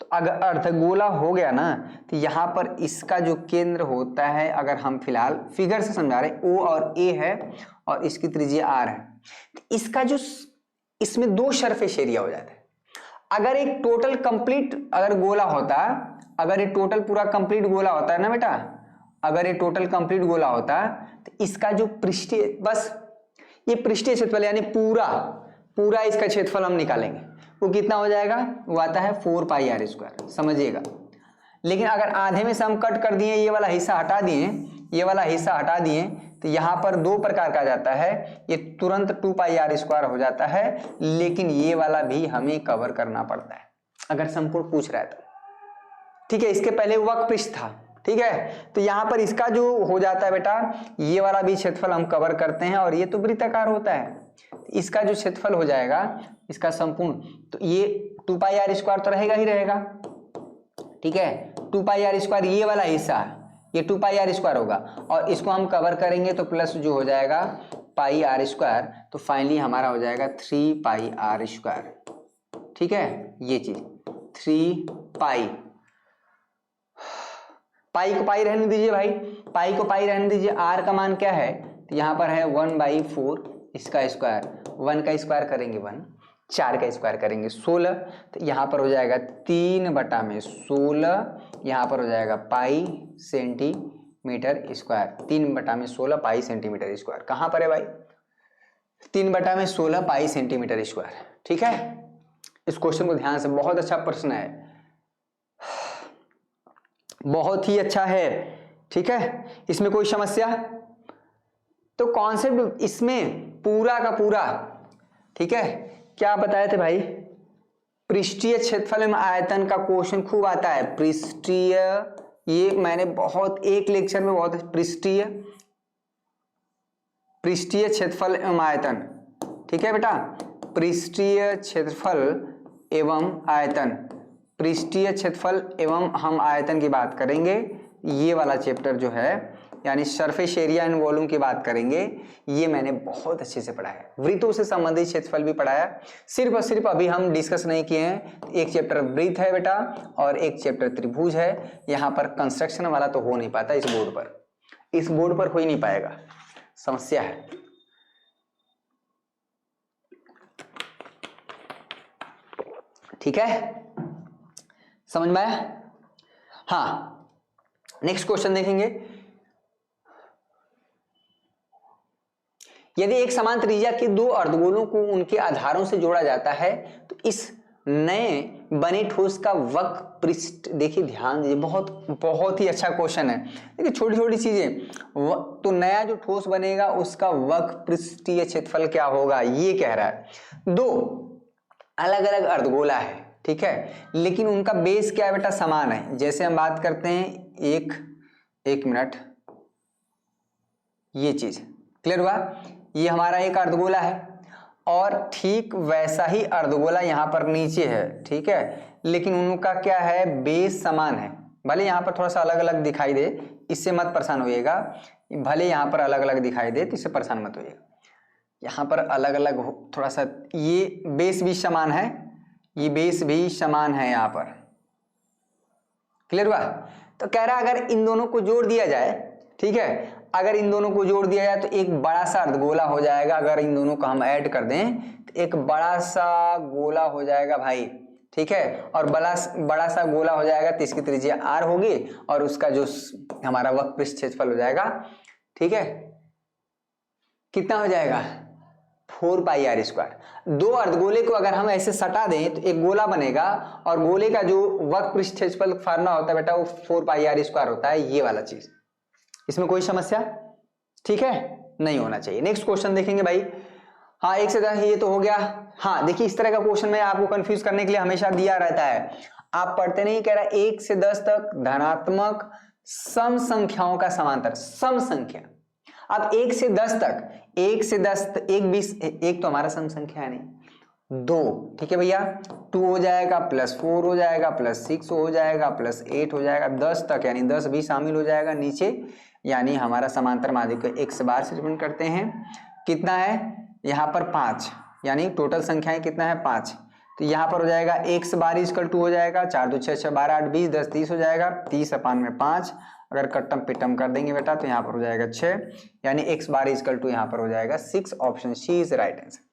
तो अगर अर्धगोला हो गया ना तो यहाँ पर इसका जो केंद्र होता है, अगर हम फिलहाल फिगर से समझा रहे, O और A है और इसकी त्रिज्या R है, तो इसका जो इसमें 2 सरफेस एरिया हो जाता है। अगर एक टोटल कंप्लीट अगर गोला होता, अगर ये टोटल पूरा कंप्लीट गोला होता है ना बेटा, अगर ये टोटल कंप्लीट गोला होता तो इसका जो पृष्ठीय, बस ये पृष्ठीय क्षेत्रफल यानी पूरा इसका क्षेत्रफल हम निकालेंगे, वो कितना हो जाएगा, वो आता है 4 पाई r स्क्वायर, समझिएगा। लेकिन अगर आधे में से हम कट कर दिए, ये वाला हिस्सा हटा दिए, ये वाला हिस्सा हटा दिए, तो यहाँ पर 2 प्रकार का जाता है, ये तुरंत 2 पाई r स्क्वायर हो जाता है, लेकिन ये वाला भी हमें कवर करना पड़ता है अगर संपूर्ण पूछ रहा है तो, ठीक है। इसके पहले वक्र पृष्ठ था, ठीक है, तो यहाँ पर इसका जो हो जाता है बेटा, ये वाला भी क्षेत्रफल हम कवर करते हैं, और ये तो वृत्ताकार होता है, इसका जो क्षेत्रफल हो जाएगा इसका संपूर्ण, तो ये 2 पाई r स्क्वायर तो रहेगा ही रहेगा, ठीक है। 2 पाई r स्क्वायर ये वाला हिस्सा, ये 2 पाई r स्क्वायर होगा, और इसको हम कवर करेंगे तो प्लस जो हो जाएगा पाई r स्क्वायर, तो फाइनली हमारा हो जाएगा 3 पाई r स्क्वायर, ठीक है। ये चीज 3 पाई को पाई रहने दीजिए भाई, पाई को पाई रहने दीजिए। r का मान क्या है, तो यहाँ पर है 1/4 इसका स्क्वायर, 1 का स्क्वायर करेंगे 1, 4 का स्क्वायर करेंगे 16, तो यहाँ पर हो जाएगा 3/16, यहाँ पर हो जाएगा पाई सेंटीमीटर स्क्वायर, 3/16 पाई सेंटीमीटर स्क्वायर। कहाँ पर है भाई, 3/16 पाई सेंटीमीटर स्क्वायर, ठीक है। इस क्वेश्चन को ध्यान से, बहुत अच्छा प्रश्न है। बहुत ही अच्छा है, ठीक है, इसमें कोई समस्या? तो कॉन्सेप्ट इसमें पूरा का पूरा, ठीक है, क्या बताए थे भाई? पृष्ठीय क्षेत्रफल एवं आयतन का क्वेश्चन खूब आता है। पृष्ठीय, ये मैंने बहुत एक लेक्चर में बहुत पृष्ठीय क्षेत्रफल एवं आयतन, ठीक है बेटा, पृष्ठीय क्षेत्रफल एवं आयतन, पृष्ठीय क्षेत्रफल एवं हम आयतन की बात करेंगे। ये वाला चैप्टर जो है यानी सरफेस एरिया एंड वॉल्यूम की बात करेंगे, ये मैंने बहुत अच्छे से पढ़ाया है। वृत्तों से संबंधित क्षेत्रफल भी पढ़ाया, सिर्फ और सिर्फ अभी हम डिस्कस नहीं किए हैं। एक चैप्टर वृत्त है बेटा और एक चैप्टर त्रिभुज है। यहाँ पर कंस्ट्रक्शन वाला तो हो नहीं पाता इस बोर्ड पर, इस बोर्ड पर हो ही नहीं पाएगा, समस्या है। ठीक है, समझ में आया? हाँ, नेक्स्ट क्वेश्चन देखेंगे। यदि एक समान त्रिज्या के दो अर्धगोलों को उनके आधारों से जोड़ा जाता है तो इस नए बने ठोस का वक्र पृष्ठ, देखिए ध्यान दीजिए, बहुत ही अच्छा क्वेश्चन है। देखिए छोटी छोटी चीजें, तो नया जो ठोस बनेगा उसका वक्र पृष्ठीय क्षेत्रफल क्या होगा, ये कह रहा है। दो अलग अलग अर्धगोला है, ठीक है, लेकिन उनका बेस क्या है बेटा, समान है। जैसे हम बात करते हैं एक मिनट, ये चीज क्लियर हुआ? ये हमारा एक अर्धगोला है और ठीक वैसा ही अर्धगोला यहाँ पर नीचे है, ठीक है, लेकिन उनका क्या है, बेस समान है। भले यहाँ पर थोड़ा सा अलग अलग दिखाई दे, इससे मत परेशान होइएगा, भले यहाँ पर अलग अलग दिखाई दे तो इससे परेशान मत होइएगा। यहाँ पर अलग अलग थोड़ा सा, ये बेस भी समान है, ये बेस भी समान है यहाँ पर, क्लियर हुआ? तो कह रहा है अगर इन दोनों को जोड़ दिया जाए, ठीक है, अगर इन दोनों को जोड़ दिया जाए तो एक बड़ा सा अर्धगोला हो जाएगा। अगर इन दोनों को हम ऐड कर दें तो एक बड़ा सा गोला हो जाएगा भाई, ठीक है, और बड़ा सा गोला हो जाएगा तो इसकी त्रिज्या r होगी और उसका जो हमारा वक्र पृष्ठ क्षेत्रफल हो जाएगा, ठीक है, कितना हो जाएगा, 4πr²। दो अर्धगोले को अगर हम ऐसे सटा दें तो एक गोला बनेगा और गोले का जो वक्र पृष्ठ क्षेत्रफल फार्मूला होता है बेटा वो 4πr² होता है, ये वाला चीज। इसमें कोई समस्या, ठीक है, नहीं होना चाहिए। नेक्स्ट क्वेश्चन देखेंगे भाई। हाँ, एक से 10, ये तो हो गया। हाँ देखिए, इस तरह का क्वेश्चन में आपको कंफ्यूज करने के लिए हमेशा दिया रहता है, आप पढ़ते नहीं, कह रहा है 1 से 10 तक धनात्मक सम संख्याओं का समांतर, सम संख्या। अब 1 से 10 तक, 1 से 10, 1 20, एक तो हमारा सम संख्या है नहीं, 2, ठीक है भैया, 2 हो जाएगा, +4 हो जाएगा, +6 हो जाएगा, +8 हो जाएगा, 10 तक यानी 10 भी शामिल हो जाएगा नीचे, यानी हमारा समांतर माध्यम को x बार से रिप्रेजेंट करते हैं। कितना है यहाँ पर 5, यानी टोटल संख्याएं कितना है 5, तो यहाँ पर हो जाएगा x बार = 2 हो जाएगा, 4 2 6 6 12 8 20 10 30 हो जाएगा, 30/5। अगर कट्टम पिटम कर देंगे बेटा तो यहाँ पर हो जाएगा 6, यानी x बार = यहाँ पर हो जाएगा 6। Option C is right answer.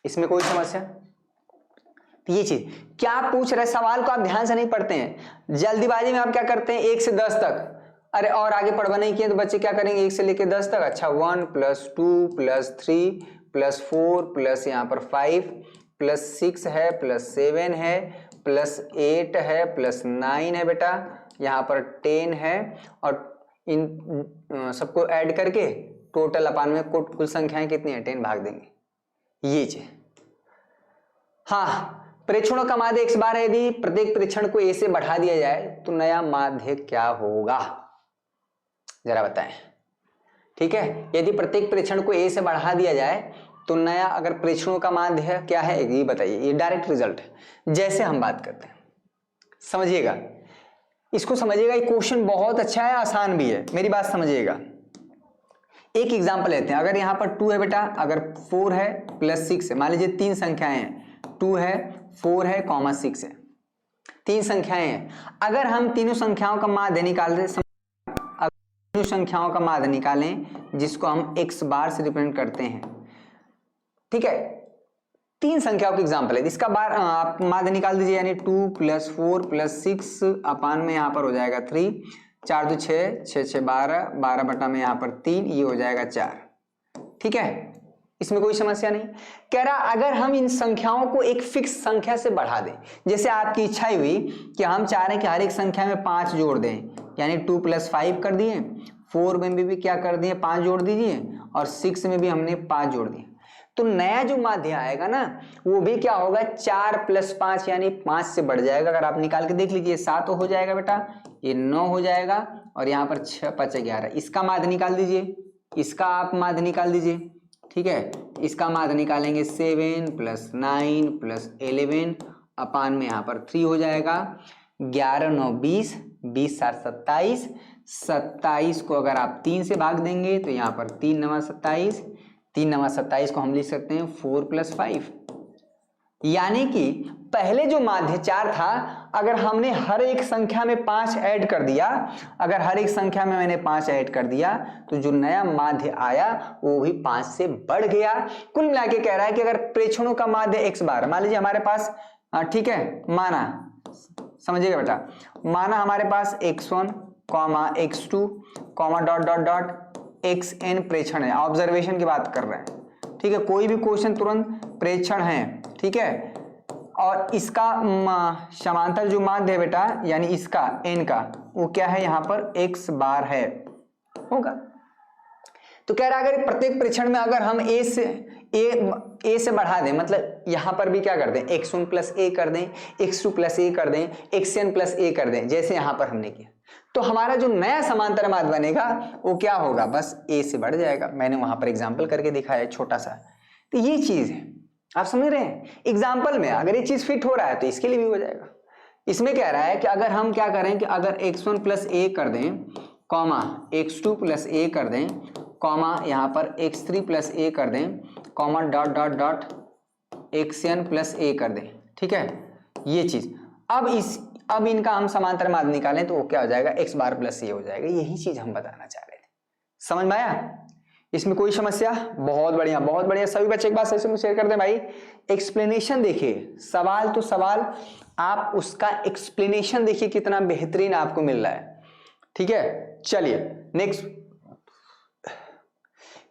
इसमें कोई समस्या? तो ये चीज क्या पूछ रहे, सवाल को आप ध्यान से नहीं पढ़ते हैं, जल्दीबाजी में आप क्या करते हैं 1 से 10 तक, अरे और आगे पढ़वा नहीं किए तो बच्चे क्या करेंगे 1 से लेके 10 तक, अच्छा 1 + 2 + 3 + 4 प्लस यहाँ पर 5 + 6 है +7 है +8 है +9 है बेटा, यहाँ पर 10 है, और इन सबको ऐड करके टोटल अपन में कुल संख्याएं कितनी है 10 भाग देंगे, ये चीज। हाँ, प्रेक्षणों का माध्य x बार है, यदि प्रत्येक प्रेक्षण को a से बढ़ा दिया जाए तो नया माध्य क्या होगा, जरा बताएं। ठीक है, यदि प्रत्येक प्रेक्षण को a से बढ़ा दिया जाए तो नया, अगर प्रेक्षणों का माध्य क्या है ये बताइए, ये डायरेक्ट रिजल्ट है। जैसे हम बात करते हैं, समझिएगा, इसको समझिएगा, ये क्वेश्चन बहुत अच्छा है, आसान भी है, मेरी बात समझिएगा। एक एग्जांपल लेते हैं, अगर यहाँ पर 2 है बेटा, अगर 4 है +6 है, मान लीजिए 3 संख्याएं हैं, 2 है 4 है, 6 है, 3 संख्याएं हैं। अगर हम तीनों संख्याओं का माध्य निकाल दें, तीनों संख्याओं का माध्य निकालें जिसको हम x बार से रिप्रेजेंट करते हैं, ठीक है, 3 संख्याओं का एग्जांपल है, इसका बार आप माध्य निकाल दीजिए, यानी 2 + 4 + 6 अपान में यहाँ पर हो जाएगा 3, 4 2 6 6 6 12, 12 बटा में यहाँ पर 3, ये हो जाएगा 4। ठीक है, इसमें कोई समस्या नहीं। कह रहा अगर हम इन संख्याओं को एक फिक्स संख्या से बढ़ा दें, जैसे आपकी इच्छा हुई कि हम चाह रहे हैं कि हर एक संख्या में 5 जोड़ दें, यानी 2 + 5 कर दिए, 4 में भी क्या कर दिए 5 जोड़ दीजिए, और 6 में भी हमने 5 जोड़ दिए। तो नया जो माध्य आएगा ना वो भी क्या होगा 4 + 5 यानी 5 से बढ़ जाएगा। अगर आप निकाल के देख लीजिए 7 हो जाएगा बेटा, ये 9 हो जाएगा, और यहाँ पर 6 × 5 = 11। इसका माध्य निकाल दीजिए, इसका आप माध्य निकाल दीजिए, ठीक है। इसका माध्य निकालेंगे 7 + 9 + 11 अपान में यहाँ पर 3 हो जाएगा। 11 × 9 = 20, 20 × 7 = 27, 27 को अगर आप 3 से भाग देंगे तो यहाँ पर 3 × 9 = 27, 3 × 9 = 27 को हम लिख सकते हैं 4 + 5। यानी कि पहले जो माध्य 4 था, अगर हमने हर एक संख्या में 5 ऐड कर दिया, अगर हर एक संख्या में मैंने 5 ऐड कर दिया तो जो नया माध्य आया वो भी 5 से बढ़ गया। कुल मिला के कह रहा है कि अगर प्रेक्षणों का माध्य x बार, मान लीजिए हमारे पास, ठीक है, माना, समझिएगा बेटा, माना हमारे पास x1, x2, dot dot dot xn प्रेक्षण है, ऑब्जर्वेशन की बात कर रहे हैं, ठीक है। कोई भी क्वेश्चन तुरंत प्रेक्षण है, ठीक है। और इसका समांतर जो माध्य है बेटा, यानी इसका n का, वो क्या है यहाँ पर x बार है, होगा। तो कह रहा है अगर प्रत्येक प्रेक्षण में अगर हम a से बढ़ा दें, मतलब यहां पर भी क्या कर दें x1 + a कर दें, x2 + a कर दें, xn + a कर दें, जैसे यहां पर हमने किया, तो हमारा जो नया समांतर माध्य बनेगा वो क्या होगा, बस a से बढ़ जाएगा। मैंने वहां पर एग्जाम्पल करके दिखाया छोटा सा। तो ये चीज है, आप समझ रहे हैं। एग्जाम्पल में अगर ये चीज फिट हो रहा है तो इसके लिए भी हो जाएगा। इसमें कह रहा है कि अगर हम क्या करें कि अगर x1 + a कर दें, कॉमा x2 + a कर दें, कॉमा यहाँ पर x3 + a कर दें, comma dot dot dot xn + a कर दें, ठीक है, ये चीज। अब इनका हम समांतर माध्य निकालें तो वो क्या हो जाएगा x बार + a हो जाएगा। यही चीज हम बताना चाह रहे थे, समझ में आया। इसमें कोई समस्या? बहुत बढ़िया, बहुत बढ़िया। सभी बच्चे एक बार सेशन में शेयर कर दें भाई। एक्सप्लेनेशन देखिए, सवाल तो सवाल, आप उसका एक्सप्लेनेशन देखिए कितना बेहतरीन आपको मिल रहा है, ठीक है। चलिए नेक्स्ट,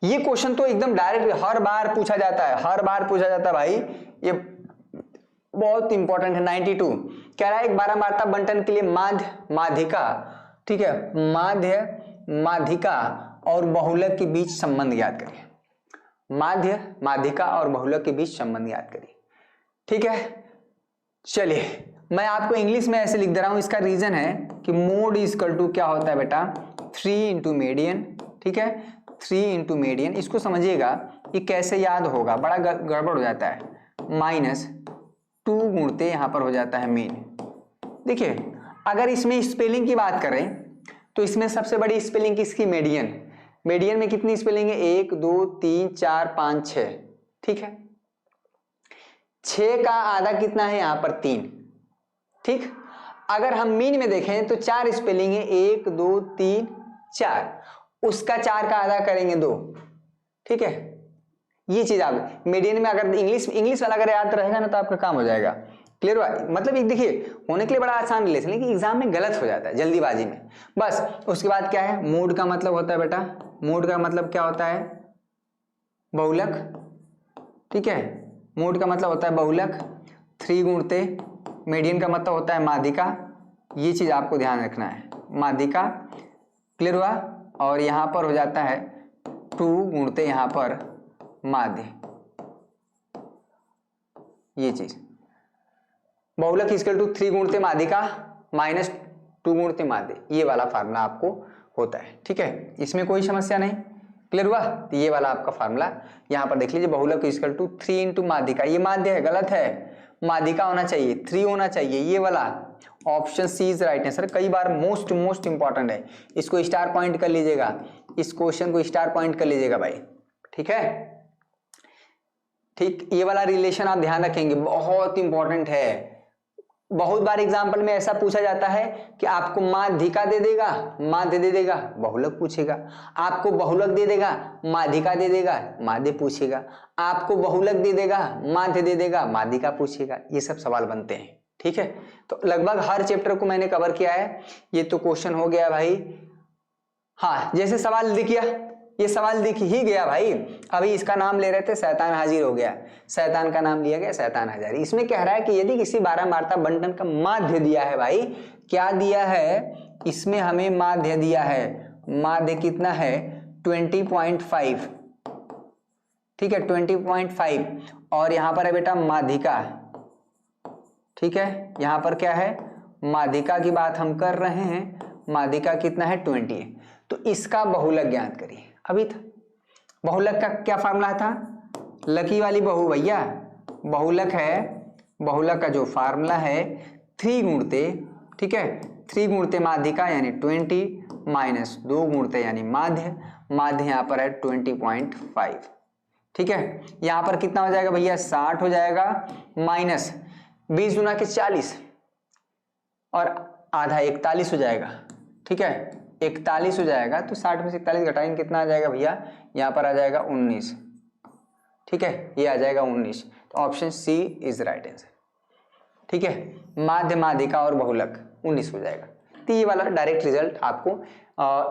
ये क्वेश्चन तो एकदम डायरेक्ट हर बार पूछा जाता है, हर बार पूछा जाता है भाई, ये बहुत इंपॉर्टेंट है। 92 कह रहा है एक बारहमारता बंटन के लिए माध्य माध्यिका, ठीक है, माध्य माध्यिका और बहुलक के बीच संबंध ज्ञात करिए। माध्य माध्यिका और बहुलक के बीच संबंध ज्ञात करिए, ठीक है। चलिए मैं आपको इंग्लिश में ऐसे लिख दे रहा हूं, इसका रीजन है कि मोड इक्वल टू क्या होता है बेटा 3 × मीडियन, ठीक है, 3 × मीडियन। इसको समझिएगा ये कैसे याद होगा, बड़ा गड़बड़ हो जाता है, -2 गुणते यहां पर हो जाता है मीन। देखिए अगर इसमें स्पेलिंग की बात करें तो इसमें सबसे बड़ी स्पेलिंग किसकी, मीडियन। मीडियन में कितनी स्पेलिंग है, 1 2 3 4 5 6, ठीक है। 6 का आधा कितना है यहाँ पर 3, ठीक। अगर हम मीन में देखें तो 4 स्पेलिंग है, 1 2 3 4, उसका 4 का आधा करेंगे 2, ठीक है। ये चीज आप मीडियन में अगर इंग्लिश वाला अगर याद रहेगा ना तो आपका काम हो जाएगा, क्लियर हुआ। मतलब एक देखिए होने के लिए बड़ा आसान रिलेशन, लेकिन एग्जाम में गलत हो जाता है जल्दीबाजी में बस। उसके बाद क्या है, मूड का मतलब होता है बेटा, मूड का मतलब क्या होता है, बहुलक, ठीक है, मूड का मतलब होता है बहुलक। 3 गुणते मीडियन का मतलब होता है माध्यिका, ये चीज आपको ध्यान रखना है, माध्यिका, क्लियर हुआ। और यहां पर हो जाता है 2 गुणते यहां पर माध्य, ये चीज। बहुलक इक्वल टू 3 गुणते माध्यिका -2 गुणते माध्य, ये वाला फार्मूला आपको होता है, ठीक है। इसमें कोई समस्या नहीं, क्लियर हुआ। तो ये वाला आपका फार्मूला यहाँ पर देख लीजिए, बहुलक इक्वल टू 3 × माध्यिका, ये माध्य है, गलत है, माध्यिका होना चाहिए, 3 होना चाहिए, ये वाला option C is right answer. कई बार मोस्ट इंपॉर्टेंट है, इसको स्टार पॉइंट कर लीजिएगा, इस क्वेश्चन को स्टार पॉइंट कर लीजिएगा भाई, ठीक है, ठीक। ये वाला रिलेशन आप ध्यान रखेंगे, बहुत इंपॉर्टेंट है। बहुत बार एग्जाम्पल में ऐसा पूछा जाता है कि आपको माध्यिका दे देगा, माध्य दे देगा, बहुलक पूछेगा, आपको बहुलक दे देगा, माध्यिका दे देगा, माध्य पूछेगा, आपको बहुलक दे देगा, माध्य दे देगा, माध्यिका पूछेगा, ये सब सवाल बनते हैं, ठीक है। तो लगभग हर चैप्टर को मैंने कवर किया है। ये तो क्वेश्चन हो गया भाई, हाँ, जैसे सवाल दिखिया, ये सवाल दिख ही गया भाई। अभी इसका नाम ले रहे थे, शैतान हाजिर हो गया, शैतान का नाम लिया गया, शैतान हाजिर। इसमें कह रहा है कि यदि किसी बारहमारता बंटन का माध्य दिया है भाई, क्या दिया है इसमें हमें माध्य दिया है, माध्य कितना है 20.5, ठीक है 20.5, और यहां पर है बेटा माध्यिका, ठीक है यहां पर क्या है माध्यिका की बात हम कर रहे हैं, माध्यिका कितना है 20 है। तो इसका बहुलक ज्ञात करिए। अभी था बहुलक का क्या फार्मूला था, लकी वाली बहु भैया, बहुलक है, बहुलक का जो फार्मूला है 3 गुणते, ठीक है 3 गुणते माध्यिका यानी 20 माइनस 2 गुणते यानी माध्य, माध्य यहाँ पर है 20.5, ठीक है यहाँ पर कितना हो जाएगा भैया 60 हो जाएगा, माइनस 20 गुना के 40 और आधा 41 हो जाएगा, ठीक है 41 हो जाएगा। तो 60 में से 41 घटाएंगे कितना आ जाएगा भैया, यहाँ पर आ जाएगा 19, ठीक है ये आ जाएगा 19। तो option C is right answer, ठीक है माध्य माध्यिका और बहुलक 19 हो जाएगा। तो ये वाला डायरेक्ट रिजल्ट आपको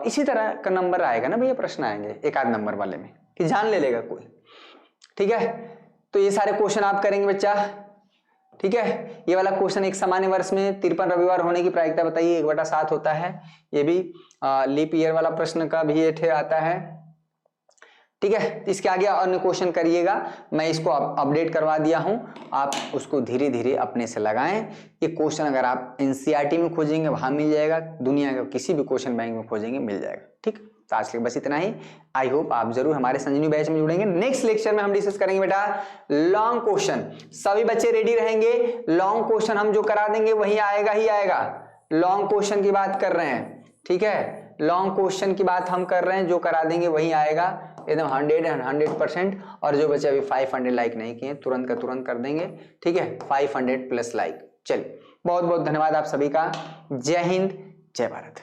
इसी तरह का नंबर आएगा ना भैया, प्रश्न आएंगे एक आध नंबर वाले में कि जान ले लेगा कोई, ठीक है। तो ये सारे क्वेश्चन आप करेंगे बच्चा, ठीक है। ये वाला क्वेश्चन एक सामान्य वर्ष में 53 रविवार होने की प्रायिकता बताइए, 1/7 होता है, ये भी लीप ईयर वाला प्रश्न का भी ये आता है, ठीक है। इसके आगे अन्य क्वेश्चन करिएगा, मैं इसको अपडेट करवा दिया हूं, आप उसको धीरे धीरे अपने से लगाएं। ये क्वेश्चन अगर आप एनसीईआरटी में खोजेंगे वहां मिल जाएगा, दुनिया के किसी भी क्वेश्चन बैंक में खोजेंगे मिल जाएगा, ठीक। तो आज के बस इतना ही। आई होप आप जरूर हमारे संजीवनी बैच में जुड़ेंगे। नेक्स्ट लेक्चर में हम डिस्कस करेंगे बेटा लॉन्ग क्वेश्चन, सभी बच्चे रेडी रहेंगे, लॉन्ग क्वेश्चन हम जो करा देंगे वही आएगा ही आएगा। लॉन्ग क्वेश्चन की बात कर रहे हैं, ठीक है लॉन्ग क्वेश्चन की बात हम कर रहे हैं, जो करा देंगे वही आएगा एकदम 100% और जो बच्चे अभी 500 लाइक नहीं किए तुरंत का तुरंत कर देंगे, ठीक है 500 प्लस लाइक। चलिए बहुत बहुत धन्यवाद आप सभी का, जय हिंद जय भारत।